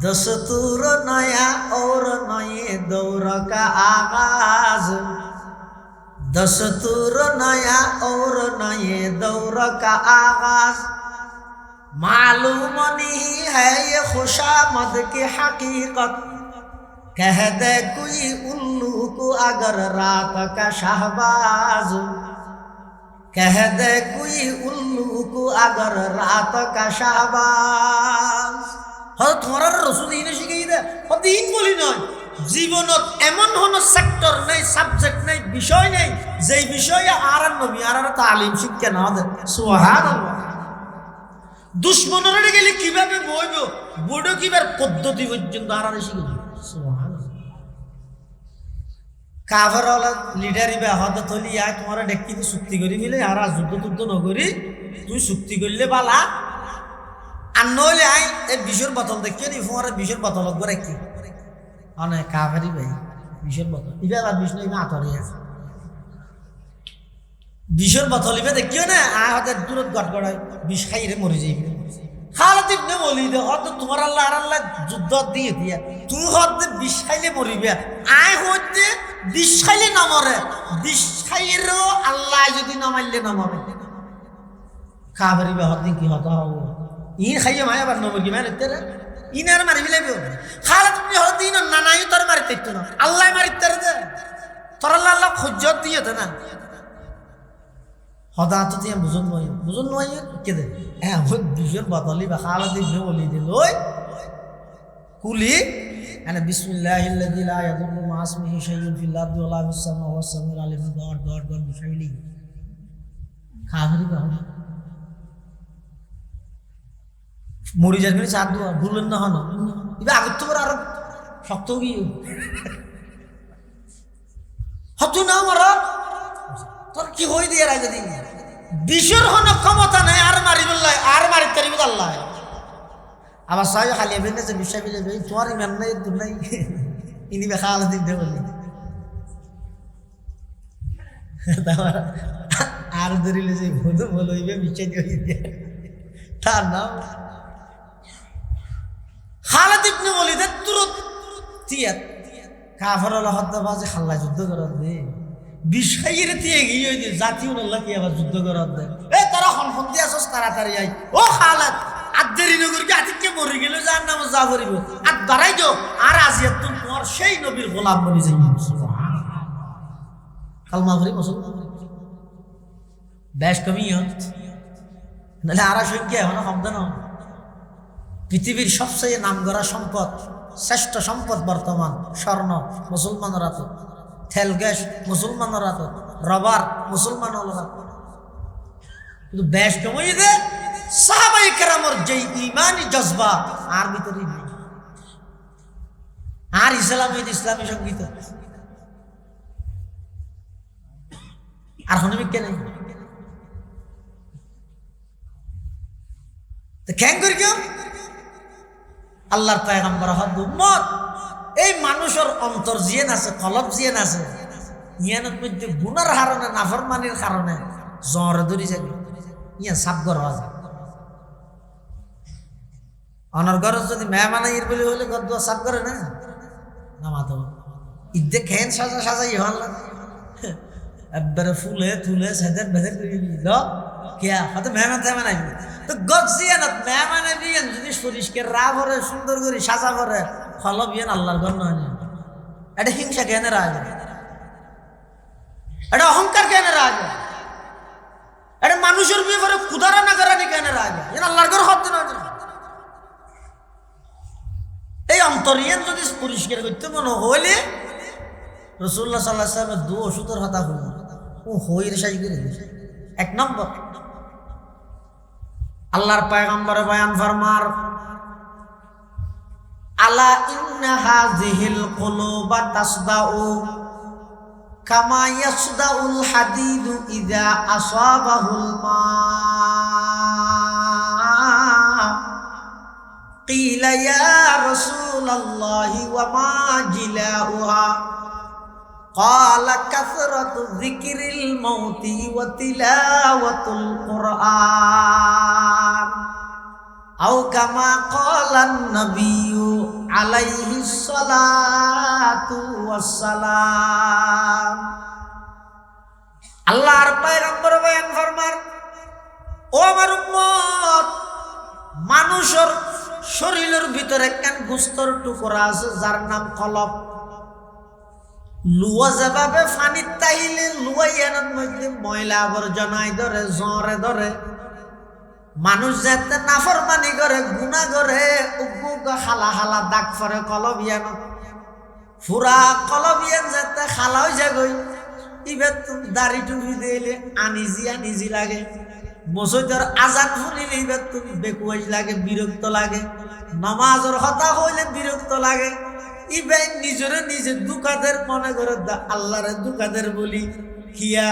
दस्तूर नया और नए दौर का आगाज दस्तूर नया और नए दौर का आगाज मालूम नहीं है ये खुशामद की हकीकत कह दे कोई उल्लू को अगर रात का शहबाज, कह दे कोई उल्लू को अगर रात का शहबाज। হয়তো তোমার রসুল ইনে শিখাই দে দিন বলি নয়, জীবনত এমন কোন সেক্টর নেই, সাবজেক্ট নেই, বিষয় নেই যেই বিষয়ে আর নবী আর তালিম শিক্ষা না দেন। সুবহানাল্লাহ। দুশ্মনের গেলে কিভাবে বইব, বইড কিবার পদ্ধতি পর্যন্ত আর শিখে। সুবহানাল্লাহ। কাফের লিডারি বা হতে তলি আয় তোমার ডেকি চুক্তি করি ফেলে আর যুদ্ধ টুদ্ধ নকরি তুই চুক্তি করলে বালা, আর নইলে আই এই বিষের বোতল দেখিয়ে নি তোমার বিষের বোতল করে কি অনেক কাফেরি ভাই বিষের বোতল ইবে আর বিষ নই আতরে আছে বিষের বোতল ইবে দেখিও না আয় হতে দূরত গটগড়ায় বিষ খাইরে মরে যাইবে। খালাত ইবনে ওলীদ হত তোমার আল্লাহ আর আল্লাহ যুদ্ধ দিয়ে দিয়া তুই হতে বিষ খাইলে মরিবে, আয় হতে বিষ খাইলে না মরে, বিষ খাইরেও আল্লাহ যদি না মারলে না মরে। কাফেরি বা হতে কি হতা হবে ইন খাইয়ে মায়া বার নমর কি মানে তেরে ইনার মারি ফেলাইব। খালাত ইবনে ওলীদ ইন নানাই তোর মারিতে ইতো না, আল্লাহ মারিতে দে তোর আল্লাহ আল্লাহ খুজ্জত দিয়ে দে না হদা তো তুই বুঝন নয় কে দে হ্যাঁ দুজন বদলি বা খালাত ইবনে ওলীদ লই কুলি انا بسم الله الذي لا يضر مع اسمه شيء في الارض ولا في السماء وهو السميع العليم دور بفعله কাফেরি বা মরি যার করে চাঁদ দোয়া ভুলেন না হন ইবা আগত তো আর শক্ত গিয়ে হতো না মারা তোর কি হই দিয়ে রাখে দিন বিশ্বর হন ক্ষমতা নাই আর মারি বললাই আর মারি তারিব আল্লাহ। আবার সাহেব খালি এবেন যে বিশ্বাস ফেলে যাবে তোমার ইমান নাই দূর নাই ইনি বেখা আলো দিতে বলি আর ধরিলে যে ভুল বল হইবে বিশ্বাস হইবে তার নাম খালিদ ইবনে ওলীদের তুরত তিয়াত কাফের হদ্দাবাজে খাল্লা যুদ্ধ করার দে বিষাইরে দিয়ে গিয়ে যে জাতীয় আল্লাহ কি আবার যুদ্ধ করার দে এ তারা হনফন্দি আসস তাড়াতাড়ি আই ও খালিদ আর দেরি নগর কি আতিকে মরে গেল যার নাম যা করিব আর দাঁড়াই যাও আর আজিয়াত তোমার সেই নবীর গোলাম বনি যাই কালমা ভরি মুসলমান বেশ কমি নাহলে আর সংখ্যা এখন কম দেন। পৃথিবীর সবচেয়ে নামগড়া সম্পদ, শ্রেষ্ঠ সম্পদ বর্তমান স্বর্ণ মুসলমানের হাতে, তেল গ্যাস মুসলমানের হাতে, রবার মুসলমানের হাতে, কিন্তু বেশ কমই দে সাহাবায়ে কেরামের যে ইমানি জজবা আর ভিতরে নেই। আর ইসলামী সঙ্গীত আর হনবিকে নেই তো কেন করি কেউ আল্লাহর পয়গম্বর হদ উম্মত এই মানুষের অন্তর জিয়েন আছে, কলব জিয়েন আছে, ইয়ানের মধ্যে গুনার কারণে নাফরমানির কারণে জ্বর ধরি যাবে ইয়া সাবগর হওয়া যায়। অনর ঘর যদি মেহমানাইয়ের বলে হলে গদ্দ সাফ করে না নামাতো ইদে খেন সাজাই হল একবারে ফুলে তুলে সেদের ভেদের করে দিল কিয়া হয়তো মেহমান তেমন আসবে তো গজিয়ান মেহমান বিয়ান যদি পরিষ্কার রা ভরে সুন্দর করে সাজা ভরে ফল বিয়ান আল্লাহর ঘর নয়। এটা হিংসা কেন রাখবে, এটা অহংকার কেন রাখবে, এটা মানুষের ব্যাপারে ক্ষুধারা না করানি কেন রাখবে, আল্লাহর ঘর হতে না। এই অন্তরিয়ান যদি পরিষ্কার করতে মনে হইলে রাসূলুল্লাহ সাল্লাল্লাহু আলাইহি ওয়াসাল্লামের দু ওষুধের কথা হইল ও হইর সাই করে দিয়েছে। এক নম্বর আল্লাহর পয়গম্বর বয়ান ফরমার আলা ইন্না হাযিহিল কুলুবা তাসদাউ কামা ইয়াসদাউল হাদিদু ইযা আসাবাহুল মা قيل يا رسول الله وما جلاؤها قال كثرة ذكر الموت وتلاوة القرآن أو كما قال النبي عليه الصلاة والسلام আল্লাহর পয়গম্বর বয়ান ফরমান ও আমার উম্মত মানুষের শরীরের ভিতরে একখান গুস্তর টুকরা আছে যার নাম কলব। লুয়া যেভাবে ফানির তাইলে লুয়াইয়ানোর মধ্যে ময়লা আবর্জনায় ধরে জ্বরে ধরে, মানুষ যাতে নাফরমানি করে গুনাহ করে উগ্গ হালা হালা দাগ পরে কলবিয়ানো, ফুরা কলবিয়ান যাতে খালা হয়ে যাগই। এবার তুমি দাড়ি টুপি দিলে আনিজি আনিজি লাগে, মসজিদের আজান শুনিলে এবার তুমি বেকুয়াজ লাগে, বিরক্ত লাগে, নামাজের কথা হইলে বিরক্ত লাগে। এবার নিজরে নিজে দুকাদের মনে করে আল্লাহরে দুকাদের বলি কিয়া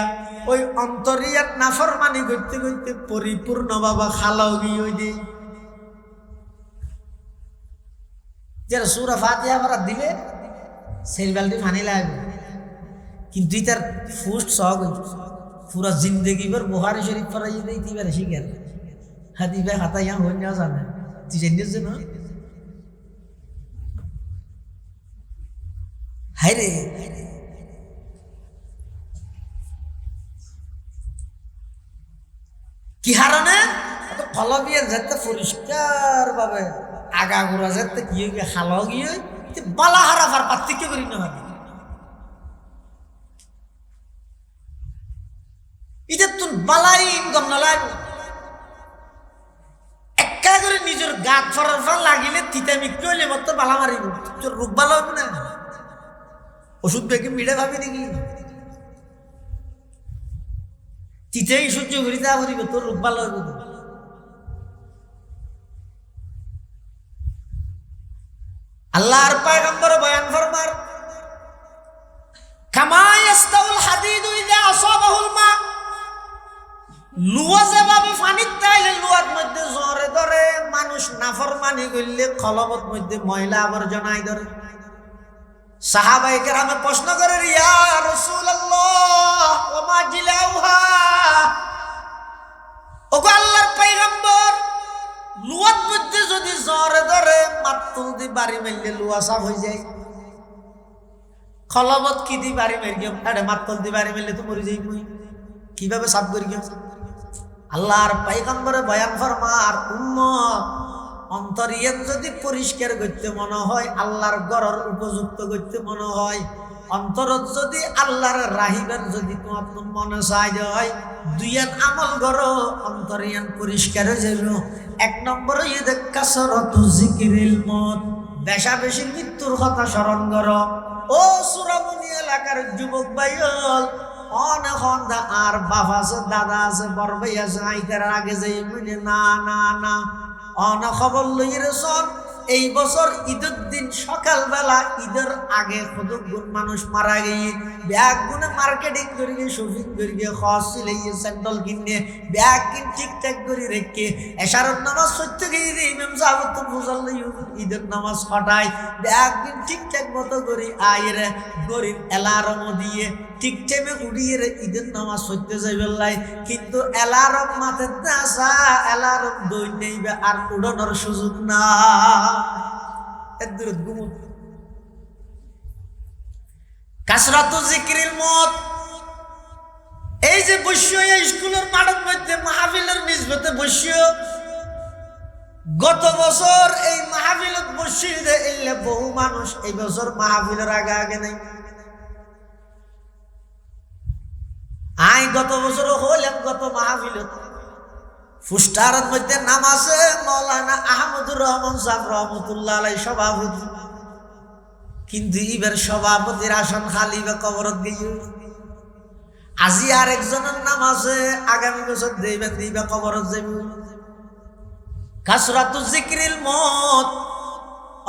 ওই অন্তরিয়াত নাফরমানি করতে করতে পরিপূর্ণ বাবা খালাও গিয়ে ওই যে যারা সূরা ফাতিহা পড়া দিলে সেই বালতি পানি লাগবে, কিন্তু তার ফুস্ট সব পুরা জিন্দগি ভর বুখারী শরীফ পড়াই দেই তিবারে শিখের হাদি ভাই হাতা ইয়া হই না জানে তুই জানিস না। হায়রে কি হারণে কলবিয়া যাতে পরিষ্কার ভাবে আগাগোড়া যাতে কি খালো গিয়ে বালা হারাফার পার্থক্য করি না ভাবি। এটা তোর বালাই ইনকাম না লাগবে একা করে নিজের গাত ফরার ফর লাগিলে তিতামি কইলে মতো বালা মারিব, তোর রোগ ভালো হবে না। ওষুধ বেগে মিড়ে ভাবি নাকি তিতেই সহ্য করি তা করিব, তোর রোগ ভালো হবে না। আল্লাহর পয়গম্বর বয়ান ফরমার কামা ইয়াস্তাউল হাদিদু ইযা আসাবাহুল মা, লুয়া যেভাবে পানির তাইলে লুয়ার মধ্যে জ্বরে ধরে, মানুষ নাফরমানি করলে কলবত মধ্যে ময়লা আবর্জনায় ধরে। সাহাবায়ে কেরাম প্রশ্ন করে ইয়া রাসূলুল্লাহ ওয়া মা জিলাউহা, ওগো আল্লাহর পয়গম্বর লুয়ার মধ্যে যদি জ্বরে ধরে মাতুল দি বাড়ি মারলে লুয়া সাফ হয়ে যায়, কলবত কি দি বাড়ি মারি গিয়ে আরে মাতুল দি বাড়ি মারলে তো মরে যাই, কিভাবে সাফ করি গিয়ে। আল্লাহর পয়গম্বরে বয়ান ফরমার উম্মত অন্তরিয়ান যদি পরিষ্কার করতে মনে হয়, আল্লাহর ঘরের উপযুক্ত করতে মনে হয়, অন্তরত যদি আল্লাহর রাহিবের যদি তোমার মনে চাই হয়, দুইয়ান আমল করো অন্তরিয়ান পরিষ্কার হয়ে যাবে। এক নম্বর ইয়ে কাসরাতু যিকরিল মউত, বেশা বেশি মৃত্যুর কথা স্মরণ করো। ও সুরামুনি এলাকার যুবক ভাইল অনেক আর বাপ আছে, দাদা আছে, বড় ভাই আছে, আইতার আগে যাই বলে না না না অনেক খবর লইরে শোন, এই বছর ঈদের দিন সকালবেলা ঈদের আগে কতক গুণ মানুষ মারা গিয়ে ব্যাগ গুনে মার্কেটিং করে গিয়ে শপিং করে গিয়ে খরচ সিলাইয়ে স্যান্ডল কিনে ব্যাগ কিন ঠিকঠাক করে রেখে এশারের নামাজ সত্য গিয়ে দিয়ে ইমাম সাহেব তো বুঝাল ঈদের নামাজ হটায় ব্যাগ কিন ঠিকঠাক মতো করে আয়ের গরিব অ্যালার্ম দিয়ে ঠিক টাইমে উড়িয়ে ঈদের নামাজ সত্য যাইবেলাই, কিন্তু অ্যালার্ম মাথায় আসা অ্যালার্ম দই নেইবে আর উড়ানোর সুযোগ না। কাসরাতু যিকরিল মউত, এই যে বসিও স্কুলের মাঠের মধ্যে মাহফিলের নিসবতে বসিও, গত বছর এই মাহফিলত বসিয়ে এলে বহু মানুষ এই বছর মাহফিলের আগে আগে নেই। আই গত বছর হইলাম গত মাহফিলত ফুস্টারের মধ্যে নাম আছে মৌলানা আহমদুর রহমান সাহেব রহমতুল্লাহ আলাইহি সভাপতি, কিন্তু এবার সভাপতির আসন খালি বা কবরত গিয়ে আজি আর একজনের নাম আছে আগামী বছর দেবেন দিবা কবরত যাইব। কাসরাতু যিকরিল মউত,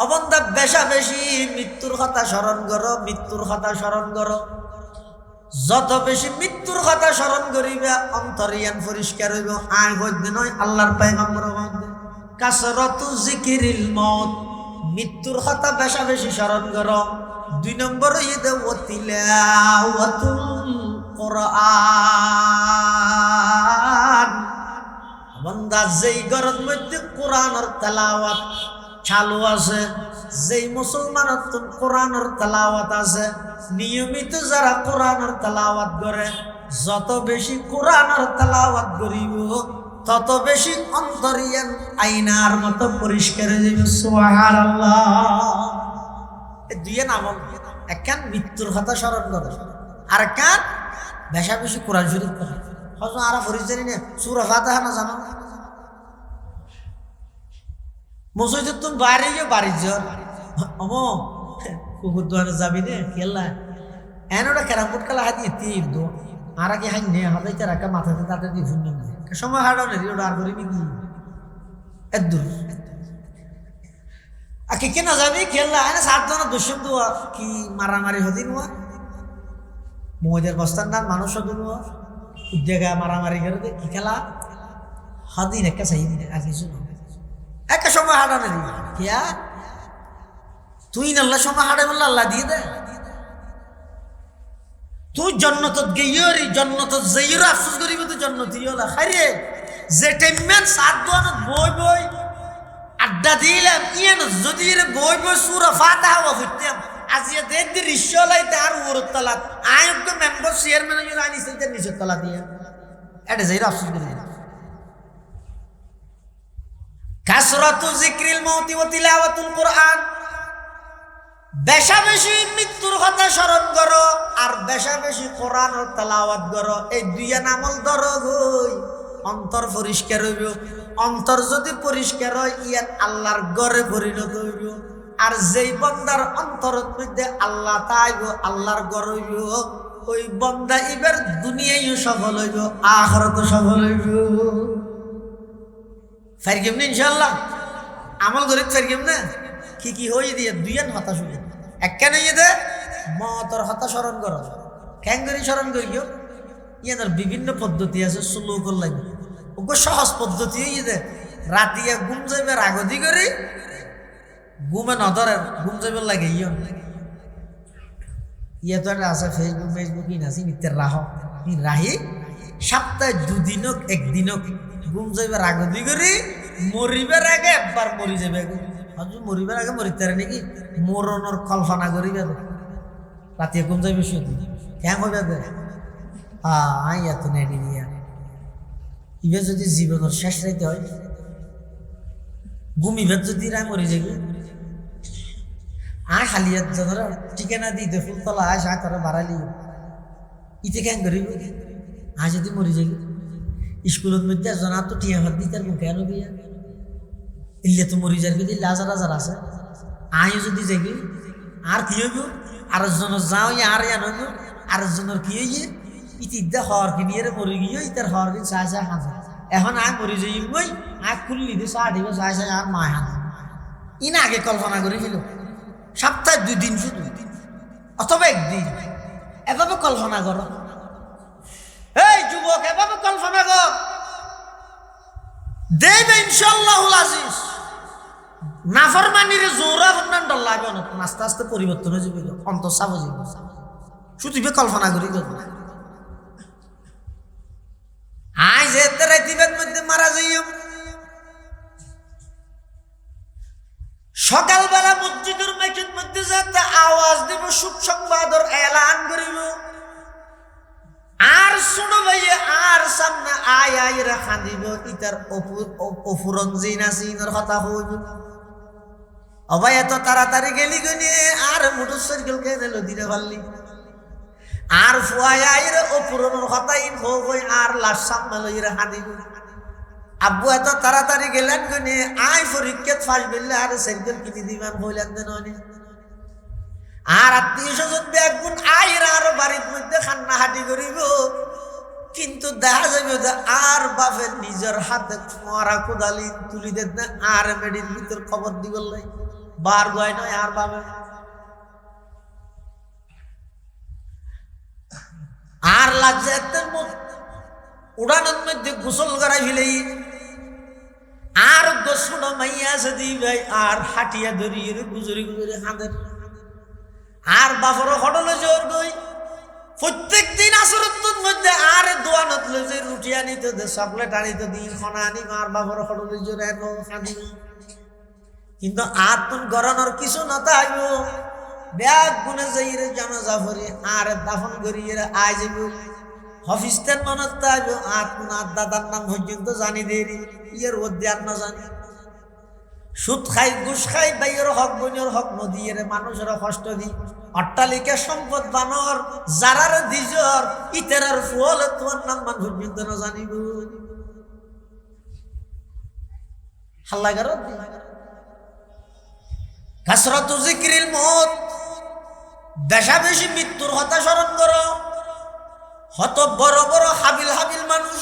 অবন্দা বেশা বেশি মৃত্যুর কথা স্মরণ করো, মৃত্যুর কথা স্মরণ করো। যত বেশি মৃত্যুর কথা স্মরণ করিবে অন্তরিয়ান পরিষ্কার হইব। আয় বৈদ্য নয় আল্লাহর পয়গম্বর কাসরাতু যিকরিল মউত, মৃত্যুর কথা বেশা বেশি স্মরণ করো। দুই নম্বর ঈদে তিলাওয়াতুল কোরআন, বান্দা যেই ঘরের মধ্যে কোরআনের তেলাওয়াত চালু আছে, যেই মুসলমানের কোরআনের তেলাওয়াত আছে, নিয়মিত যারা কোরআনের তেলাওয়াত করে, যত বেশি কোরআনের তেলাওয়াত করিব তত বেশি অন্তরিয়ান আইনার মতো পরিষ্কার হয়ে যাবে। সুবহানাল্লাহ। এই দুইয়ে আমল, একখান মৃত্যুর কথা স্মরণ করে, আর একখান বেশা বেশি কোরআন শরীফ করে। হয়তো আরা পরিচয় না সূরা ফাতিহা না জানো, মসজিদের তুমি বাইরে গিয়ে বাড়ির জ্বর অমো কুকুর দোয়ারে যাবি রে খেলা এনোটা ক্যারাম বোর্ড খেলা হাত দিয়ে তীর দো আর আগে হাই নে হাতে রাখা মাথাতে তাতে দিয়ে শুনলাম সময় হারাও নেই ওটা আর করিনি কি এদুর আকে কে না যাবি খেললা এনে সাতজনের দুশ্মন দোয়া কি মারামারি হতি নোয়া মহিদের বস্তার নাম মানুষ হতো নোয়া উদ্যোগা মারামারি করে দে কি খেলা হাদিন একটা চাই দিন আর কিছু না একটা সময় হাঁটা না দিবি কিয়া তুই নাল্লা সময় হাঁটে বললে আল্লাহ দিয়ে দে তুই জন্নত গেইরি জন্নত যেইর আফসোস করিব তুই জন্নতি হলা খাইরে যে টাইমেন সাত দোয়ানত বই বই আড্ডা দিলাম ইয়ান যদি রে বই বই সূরা ফাতিহা ওয়া ফুটতাম আজিয়া দেখ দি রিশলাইতে আর ওরত তালাত আয়োগ মেম্বার চেয়ারম্যান ইউ আনি সেতে নিচে তালা দিয়া এটা যেইর আফসোস করি কাসরাতু যিকরিল মাউতি ওয়া তিলাওয়াতুল কুরআন বেশা বেশি মৃত্যুর কথা স্মরণ করো আর বেশা বেশি কোরআনের তেলাওয়াত করো এই দুইয়া আমল ধরো গই অন্তর পরিষ্কার হইব অন্তর যদি পরিষ্কার হয় ইয়ান আল্লাহর ঘরে পরিণত হইব আর যেই বান্দার অন্তরের মধ্যে আল্লাহ তাইব আল্লাহর ঘর হইব ওই বান্দা এবার দুনিয়ায়ও সফল হইব আখিরাতেও সফল হইব ফারগেম না ইনশাআল্লাহ আমল করে ফারগেম না কি কি হই দিয়ে দুইয়ান কথা শুনে একখান হইয়ে দে মতর হতা স্মরণ করো ক্যাঙ্গরি স্মরণ করিও ইয়াদের বিভিন্ন পদ্ধতি আছে সুলুকর লাগে ওকে সহজ পদ্ধতি হইয়ে দে রাতিয়া ঘুম যাইবে আগদি করি ঘুমে নধরে ঘুম যাইবে লাগে ইয়ে তো আছে ফেসবুক ইনাছি নিত্যের রাহি সপ্তাহে দুদিনক একদিনক ঘুম যাইবে আগদি করি মরিবার আগে একবার মরি যাবে হজু মরিবার আগে মরিতে নাকি মরণর কল্পনা করিবে রাতে ঘুম যাইবে শুধু কেমন হবে এত নেই নিয়ে ইবে যদি জীবনের শেষ রাইতে হয় ঘুমিবার যদি রায় মরি যাবে খালিয়াত ধর ঠিকানা দিতে ফুলতলা তারা বাড়ালি ইতে কেন করিব যদি মরি যাবি স্কুলের মধ্যে জনা তো টিয়া ভাত দিতে কেন বিয়া ইল্লে তো মরি যাবি দিল্লে হাজার হাজার আছে যদি যাবি আর কি হইব আরেকজনের যাও আর হইব আরেকজনের কি হইয়ে ইতিদ্যা হর কিনিয়ে মরি গিয়ে ইতার হর কিন চাই চাই হাজা এখন মরি যাই বই খুললি দিয়ে চা দিব চাই চাই আর মায় হাজা ইনা আগে কল্পনা করে ফেল সপ্তাহে 2 দিন শুধু অথবা একদিন এভাবে কল্পনা করো এই যুবক এভাবে কল্পনা কর দেবে ইনশাআল্লাহুল আজিজ নাফরমানির জোরা বন্নান ডল লাগবে না আস্তে আস্তে পরিবর্তন হয়ে যাবে অন্তর সাব হয়ে যাবে শুধু কল্পনা করি আজ এতে রাতিবের মধ্যে মারা যাইও সকালবেলা মসজিদের মাইকের মধ্যে যাতে আওয়াজ দিব সুখ সংবাদর এলান করিব আর শুনো ভাইয়ে আর সামনে আয় রাখা দিব ইতার অপুরন জিনাসিনের কথা হইব অবাই এত তাড়াতাড়ি গেলি গনে আর মোটর সাইকেল কেনে দিনে পারলি আর ফুয়াই আইর অপুরনের কথাই হই আর লাশ সামনে লই রাখা দিব আব্বু এত তাড়াতাড়ি গেলেন গনে আয় পরীক্ষাত ফাঁস বেললে আর সাইকেল কিনে দিবেন বললেন দেন আর আত্মীয় স্বজন ব্যাগুন আইর আরো বাড়ির মধ্যে খান্না হাঁটি করিব কিন্তু দেখা যাবে আর বাপের নিজের হাতে মরা কোদালি তুলি দেন না আর মেডির ভিতর খবর দিব বার গয় নয় আর বাপে আর লাগছে একটা উড়ানোর মধ্যে গোসল করাই ফেলেই আর গোসল মাইয়া আছে দি ভাই আর হাটিয়া ধরিয়ে গুজরি গুজরি হাঁদের আর বাপরও হটলে জোর গই প্রত্যেক দিন আসরতের মধ্যে আর দোয়ানত লই যে রুটি আনিতে দে চকলেট আনিতে দিন খানা আনি আর বাপরও হটলে জোর এনো খাদি কিন্তু আত্মন গরানোর কিছু না তাইব ব্যাগ গুনে যাই রে জানাজা ভরি আর দাফন করিয়ে আই যাব হফিস্তের মনত তাইব আর দাদার নাম পর্যন্ত জানি দেরি ইয়ের মধ্যে আর না জানি সুদ খাই ঘুষ খাই বাইয়ের হক বইনের হক নদীর মানুষের কষ্ট দি অট্টালিকা সম্পদ বানর যারার দিজর ইতেরার ফল তোমার নাম মান পর্যন্ত না জানিব হাল্লা গার কাসরাতু যিকরিল মউত বেশা বেশি মৃত্যুর কথা স্মরণ করো হত বড় বড় হাবিল হাবিল মানুষ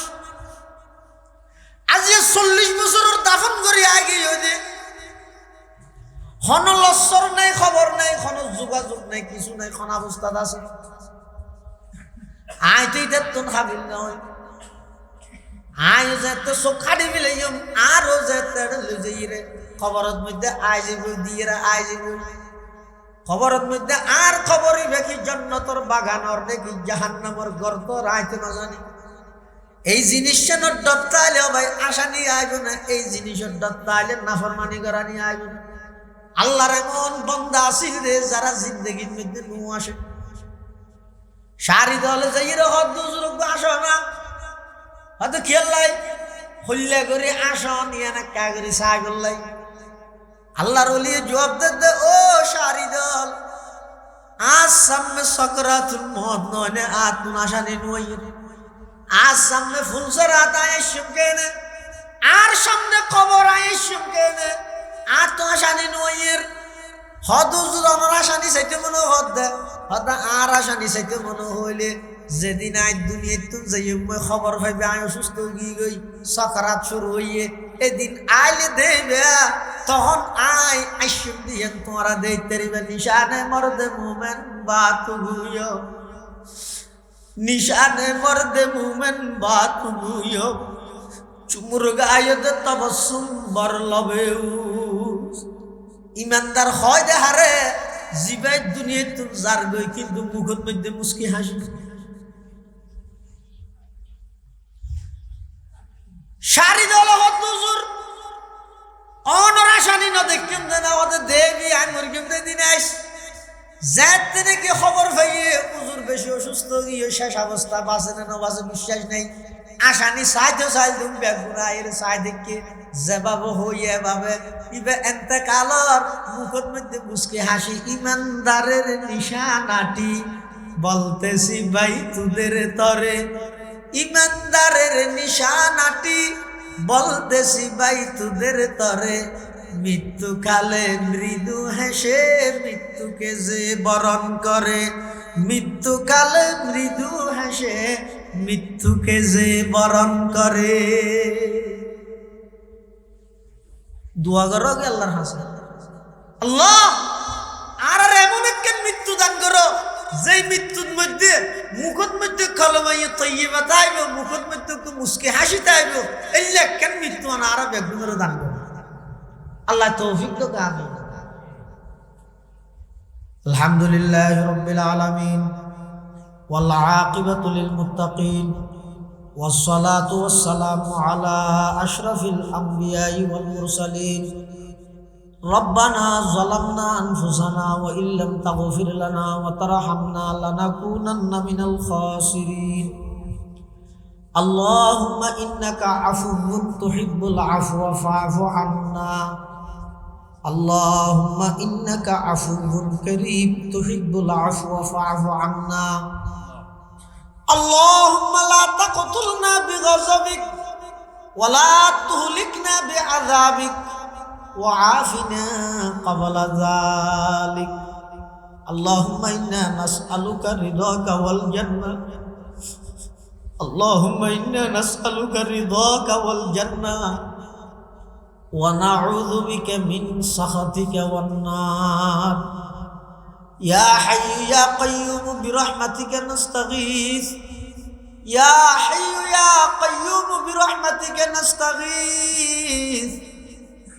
আজ 40 বছরের দাফন করি আগে হইতে হন লস্বর নাই খবর নাই কোন যোগাযোগ নাই কিছু নাই কোন অবস্থা আছে আয় তুই দেখতুন হাবিল নয় আয় যেতে চোখাড়ি মিলাইম আরো যেতে লুজাই রে খবরের মধ্যে আয় যাব দিয়ে আয় যাব খবরের মধ্যে আর খবরই দেখি জান্নাতের বাগানর দেখি জাহান্নামের গর্ত রাইতে না জানি এই জিনিসের ডত্তাইলে ভাই আশা নিয়ে আইব না এই জিনিসের ডত্তাইলে নাফরমানি করা নিয়ে আইব না আল্লাহর এমন বান্দা আছিল রে যারা জিন্দেগির মধ্যে নু আসে সারি দলে যাই রে হদ দুজুরক আসো না হয়তো খেয়াল লাই হল্লা করে আসো নিয়ে না কা করে সাই বললাই আল্লাহর ওলি জবাব দে ও সারি দল আজ সামনে সকরাতুল মউত নয় আতুন আশানি নয় আজ সামনে ফুলসরাত আয়েশম কেনে আর সামনে কবর আয়েশম কেনে আর তো আশানি নয়ের হদুজুর আমার আশানি চাইতে মনে হদ দে হদা আর আশানি চাইতে মনে হইলে যেদিন আই দুনিয়ায় তুম যাই মই খবর পাইবে আয় অসুস্থ গিয়ে গই সকরাত শুরু হইয়ে এদিন আইলে দেবে তখন আয় আইসুম দিয়ে তোমরা দেখতে রিবে নিশানে মরদে মুমেন বাত গুয়ো নিশানে মরদে মুমেন বাত গুয়ো চুমুর গায়তে তবসুম বর লবেউ ইমানদার হয় দেহারে জিবাই দুনিয়ায় তুম যার গই কিন্তু মুখত মধ্যে মুস্কি হাসি সারি দল হতুজুর অনরাশানি ন দেখকেন না ওদের দেবী আই মুরগিম দে দিন আইস যাতে নাকি খবর পাইয়ে হুজুর বেশি অসুস্থ গিয়ে শেষ অবস্থা বাঁচে না বাঁচে বিশ্বাস নেই আশানি সাইতে সাইল তুমি বেগুনা এর সাই দেখে যেভাবে হইয়ে ভাবে ইবে এন্তেকালর মুখের মধ্যে মুস্কি হাসি ইমানদারের নিশানাটি বলতেছি ভাই তোদের তরে ইমানদারের নিশানাটি বলতেছি ভাই তোদের তরে মৃত্যুকালে মৃদু হেসে মৃত্যুকে যে বরণ করে মৃত্যুকালে মৃদু হেসে মৃত্যুকে যে বরণ করে দোয়া করো আল্লাহর হাসে আল্লাহ আর এমন একটা মৃত্যু দান করো যেই মৃত্যুর মধ্যে মুখত মধ্যে কলমাইয়ে তৈবা তাইব মুখত মধ্যে মুস্কি হাসি তাইব এই কেন মৃত্যু আর বেগুনের দান করো আল্লাহ তৌফিক তো আমিন আলহামদুলিল্লাহ রাব্বিল আলামিন ওয়াল আকিবাতু লিল মুত্তাকিন والصلاة والسلام على أشرف الأنبياء والمرسلين ربنا ظلمنا أنفسنا وإن لم تغفر لنا وترحمنا لنكونن من الخاسرين اللهم إنك عفو تحب العفو فاعف عنا اللهم إنك عفو كريم تحب العفو فاعف عنا اللهم لا تقتلنا بغضبك ولا تهلكنا بعذابك وعافنا قبل ذلك اللهم إنا نسألك رضاك والجنة اللهم إنا نسألك رضاك والجنة ونعوذ بك من سخطك والنار يا حي يا قيوم برحمتك نستغيث يا حي يا قيوم برحمتك نستغيث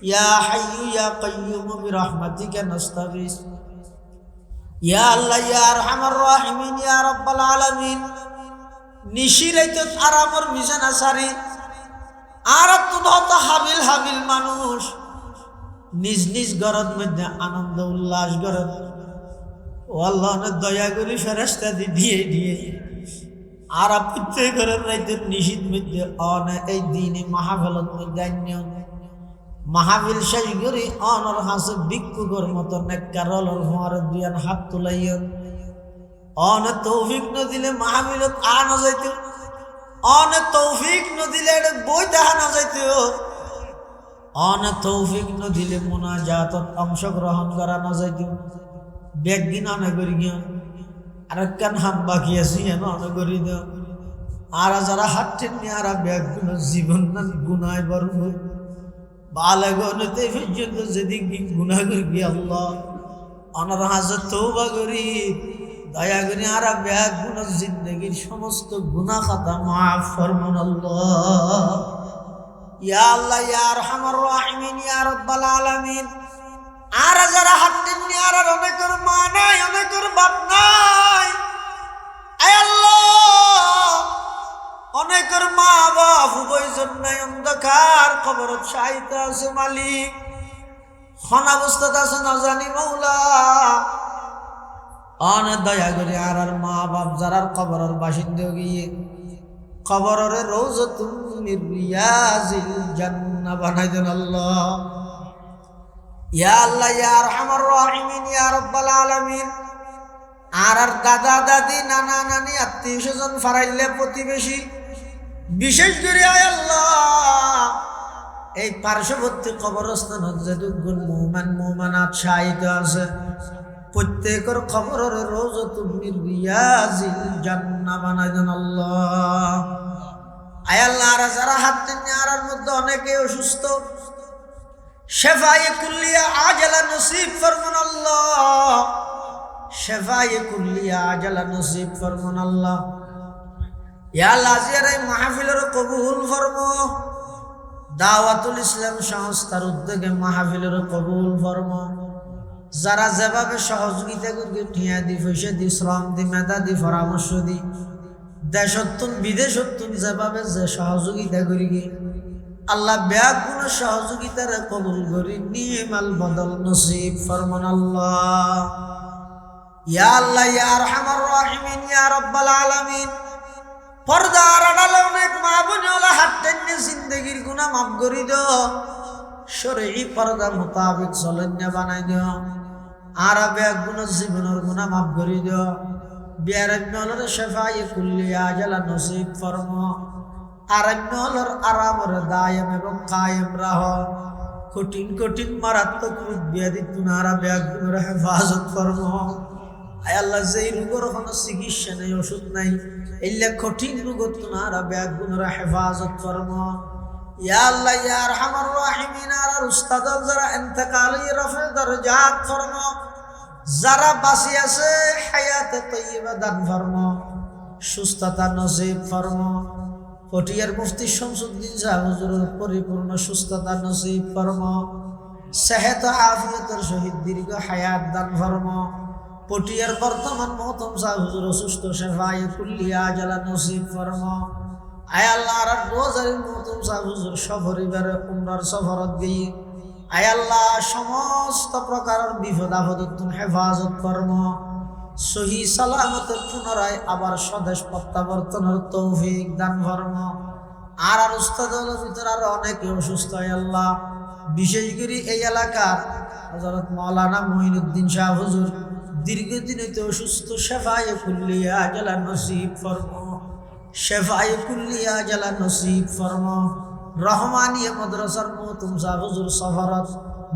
يا حي يا قيوم برحمتك نستغيث يا الله يا أرحم الراحمين يا رب العالمين নিশিরাইতে আরামর বিছানা সারি আর তো হাবিল হাবিল মানুষ নিজ নিজ ঘরের মধ্যে আনন্দ উল্লাস করে ও আল্লাহ দয়া করে ফেরেশতা দিয়ে দিয়ে আর প্রত্যেকের রাইতের নিশীত মধ্যে অনে এই দিনে মাহফিলত মধ্যে মাহফিল শেষ করি অনর হাসে ভিক্ষুকর মতো নেককারলর হওয়ার দুয়ান হাত তুলাইয়ন অনে তৌফিক ন দিলে মাহফিলত আনা যাইত অনে তৌফিক ন দিলে বইতে আনা যাইত অনে তৌফিক ন দিলে মুনাজাতত অংশগ্রহণ করা না যাইত ব্যাগদিন অনে করি গিয়া আর কান হাম বাকি আছি অনে করি দিও আর যারা হাঁটছেন আর ব্যাগগুলো জীবন না গুনায় বরং বালাগনতে পর্যন্ত যেদিন গুনাহ করি আল্লাহ অনার হাজার তওবা করি দয়া করি আর ব্যাগগুলো জিন্দগির সমস্ত গুনাহ খাতা মাফ ফরমান আল্লাহ ইয়া আল্লাহ ইয়া আরহামার রাহিমিন ইয়া রাব্বাল আলামিন আর যারা হাঁটছেন আর অনেকের মা নাই অনেকের বাপ নাই আয় আল্লাহ অনেকের মা বাপ উভয়জন নাই অন্ধকার কবরত শায়িত আছে মালিক অনাবস্থাত আছে না জানি মৌলা অনেক দয়া করে আর মা বাপ যারা কবরের বাসিন্দা গিয়ে কবরের রওজাতুম মির রিয়াজিল জান্নাহ বানাই দেন আল্লাহ ইয়া আল্লাহ ইয়া আরহামার রাহিমিন ইয়া রাব্বাল আলামিন আর দাদা দাদি নানা নানি আত্মীয় স্বজন ফারাইলে প্রতিবেশী বিশেষ করে আয় আল্লাহ এই পার্শ্ববর্তী কবরস্থানত যেটুকুন মুমিন মুমিনাত শায়িত আছে প্রত্যেকের কবরের রওজাতুম মির রিয়াজিল জান্নাহ বানাই দেন আল্লাহ আয় আল্লাহ আর যারা হাঁটতেন আর মধ্যে অনেকে অসুস্থ শেফায়ে কুল্লিয়া আজলা নসিব ফরমান আল্লাহ শেফায়ে কুল্লিয়া আজলা নসিব ফরমান আল্লাহ ইয়া আল্লাহ আজিয়ার এই মাহফিলের কবুল ফরমো দাওয়াতুল ইসলাম সংস্থার উদ্যোগে মাহফিলের কবুল ফরমো যারা যেভাবে সহযোগিতা করে টিয়া দি পয়সা দি শ্রম দি মেধা দি পরামর্শ দি দেশত্তুন বিদেশত্তুন যেভাবে যে সহযোগিতা করি গে আল্লাহ ব্যাগুণ সহযোগিতার কবুল করি নিমাল বদল নসিব ফরমান আল্লাহ ইয়া আল্লাহ ইয়া আরহামার রাহিমিন ইয়া রাব্বাল আলামিন পর্দার আড়ালে অনেক মা বোনেরা হাঁটতেন জিন্দগির গুনাহ মাফ করে দাও শরঈ পর্দা মোতাবেক চলেন বানাই দাও আর ব্যাগুণ জীবনের গুনাহ মাফ করে দাও বিয়ারজ্ঞলর শেফায়ে কুল্লিয়া আজলা নসিব ফরমা আরজ্ঞলর আরামর দায়ম এবং কায়েম রাহ কঠিন কঠিন মারাত্মক রোগ ব্যাধি তুনারা ব্যাগুণের হেফাজত ফরমা আয় আল্লাহ যেই রোগের কোনো চিকিৎসা নেই ওষুধ নাই এলে কঠিন রোগত তুনারা ব্যাগুণের হেফাজত ফরমা ইয়া আল্লাহ ইয়া আরহামার রাহিমিন আর উস্তাদ যারা ইন্তেকাল রফে দরজাত ফরমা যারা বাঁচি আছে হায়াতে তৈয়বা দান ফরমা সুস্থতা নসিব ফরমা পটিয়ার মুফতি শামসুদ্দিন সাহেব হুজুরের পরিপূর্ণ সুস্থতা নসিব ফরমা সেহত আফিয়তের সহিত দীর্ঘ হায়াত দান ফরমা পটিয়ার বর্তমান মহতম সাহেব হুজুর সুস্থ শেফায়ে কুল্লিয়া আজলা নসিব ফরমা আয় আল্লাহ আর রোজারির মহতম সাহেব হুজুর সপরিবারে উমরার সফরত গিয়ে আয় আল্লাহ সমস্ত প্রকারের বিপদ আপদ হেফাজত কর্ম সহি সালামতের পুনরায় আবার স্বদেশ প্রত্যাবর্তনের তৌফিক দান কর্ম আর উস্তাদের ভিতরে আর অনেকে অসুস্থ হয় আল্লাহ বিশেষ করে এই এলাকার হযরত মাওলানা মুঈনুদ্দিন শাহ হুজুর দীর্ঘদিন হইতে অসুস্থ শেফায়ে কুল্লিয়া আজলা নসিব ফরমা শেফায়ে কুল্লিয়া আজলা নসিব ফরমা রহমানিয়া মাদ্রাসার মহতম সাহেব হুজুর সফরত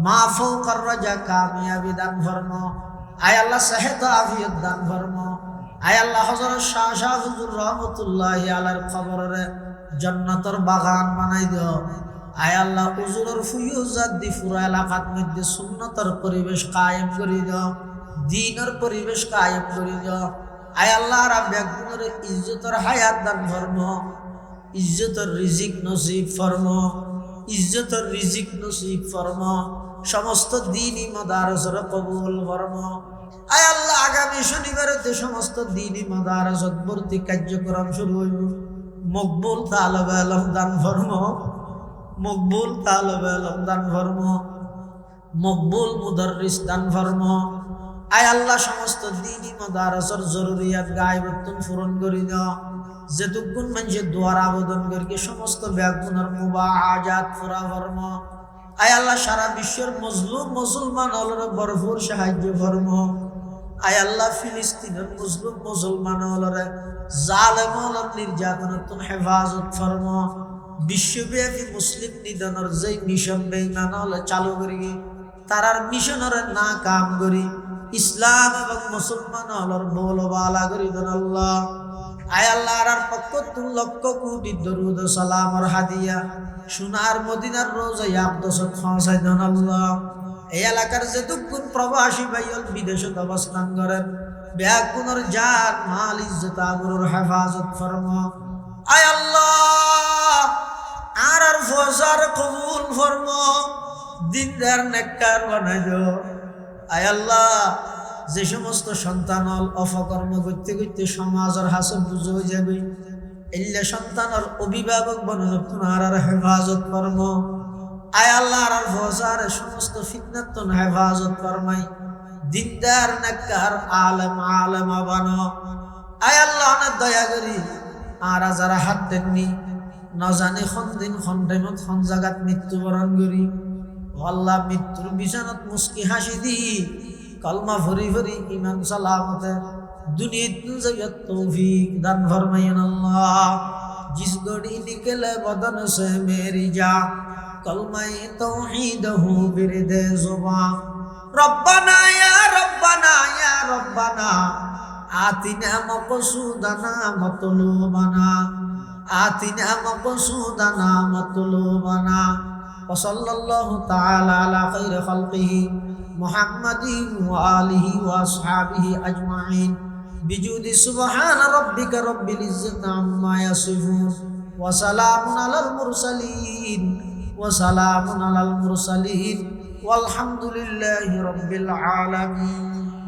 মা ফাওকার রাজা কামিয়াবি দান ফরমা আয় আল্লাহ সেহত আফিয়ত দান ফরমা আয় আল্লাহ হযরত শাহ হুজুর রহমাতুল্লাহি আলাইহির কবরে জান্নাতের বাগান বানাই দিও আয় আল্লাহ হুজুরের ফুয়ুজাত দি পুরা এলাকার মধ্যে সুন্নতের পরিবেশ কায়েম করে দিও দ্বীনের পরিবেশ কায়েম করে দিও আয় আল্লাহ রাব্বিগুনের ইজ্জতের হায়াত দান ফরমা ইজ্জতের রিজিক নসিব ফরমা ইজ্জতের রিজিক নসিব ফরমা সমস্ত দ্বীনি মাদ্রাসার কবুল ফরমা আয় আল্লাহ আগামী শনিবারেতে সমস্ত দ্বীনি মাদ্রাসাত ভর্তি কার্যক্রম শুরু হইব মকবুল তালেবে ইলম দান ফরমা মকবুল তালেবে ইলম দান ফরমা মকবুল মুদাররিস দান ফরমা আয় আল্লাহ সমস্ত দ্বীনি মাদ্রাসার জরুরিয়াত গায়বাতুন পূরণ করে দাও যেতুকুন মানুষের দোয়ার আবেদন করি সমস্ত ব্যাগুনার মুবাহাজাত পুরা ফরম। আয় আল্লাহ সারা বিশ্বের মজলুম মুসলমান হলরে ভরপুর সাহায্য ফরম। আয় আল্লাহ ফিলিস্তিনের মুসলিম মুসলমান হলরে জালেম হলর নির্যাতন তুমি হেফাজত ফরম। বিশ্বব্যাপী মুসলিম নিধনের যে মিশন বেঈমান হলে চালু করি তারার মিশনের না কাম করি ইসলাম এবং মুসলমান হলর বলবালা করি দেন আল্লাহ। আয় আল্লাহ আর পক্ষ তু লক্ষ কোটি দরুদ সালাম আর হাদিয়া সোনার মদিনার রোজায় আকদসত পৌঁছাই দেন আল্লাহ। এই এলাকার যেটুকুন প্রবাসী ভাইয়ল বিদেশত অবস্থান করেন ব্যাগুনের জান মাল ইজ্জত আবরুর হেফাজত ফরমা। আয় আল্লাহ আর ফজর কবুল ফরমা, দিনদার নেককার বানাই দাও। আয় আল্লাহ যে সমস্ত সন্তান অপকর্ম করতে করতে সমাজের হাসন বুঝ হয়ে যাবে এল্লা সন্তানের অভিভাবক বনন তোমার আর হেফাজত ফরম। আয় আল্লাহ আর ফজর সমস্ত ফিতনাত হেফাজত ফরমাই, দিনদার নেককার আলেম আলেমা বানো। আয় আল্লাহ অনেক দয়া করি আর যারা হাত দেননি না জানে খন দিন খন টাইমত খন জায়গাত মৃত্যুবরণ করি আল্লাহ মৃত্যুর বিছানাত মুস্কি হাসি দি কলমা ভরি ভরি ইমান সালামতে দুনিয়াত জগত তৌফিক দান ফরমাইন আল্লাহ। जिस घड़ी निकले बदन से मेरी जा कलमा तौहीद हो बिरदे जुबां। रब्बना या रब्बना या रब्बना आतिना मक़सूदना मतलूबना आतिना मक़सूदना मतलूबना। व सल्लल्लाहु तआला अला खैर खल्क़िही मुहम्मदिन व आलिहि व अस्हाबिहि अजमाइन बिजुदी सुबहान रब्बिका रब्बिल इज्जति अम्मा यसिफून व सलामुन अलल मुरसलीन वल्हम्दुलिल्लाहि रब्बिल आलमीन।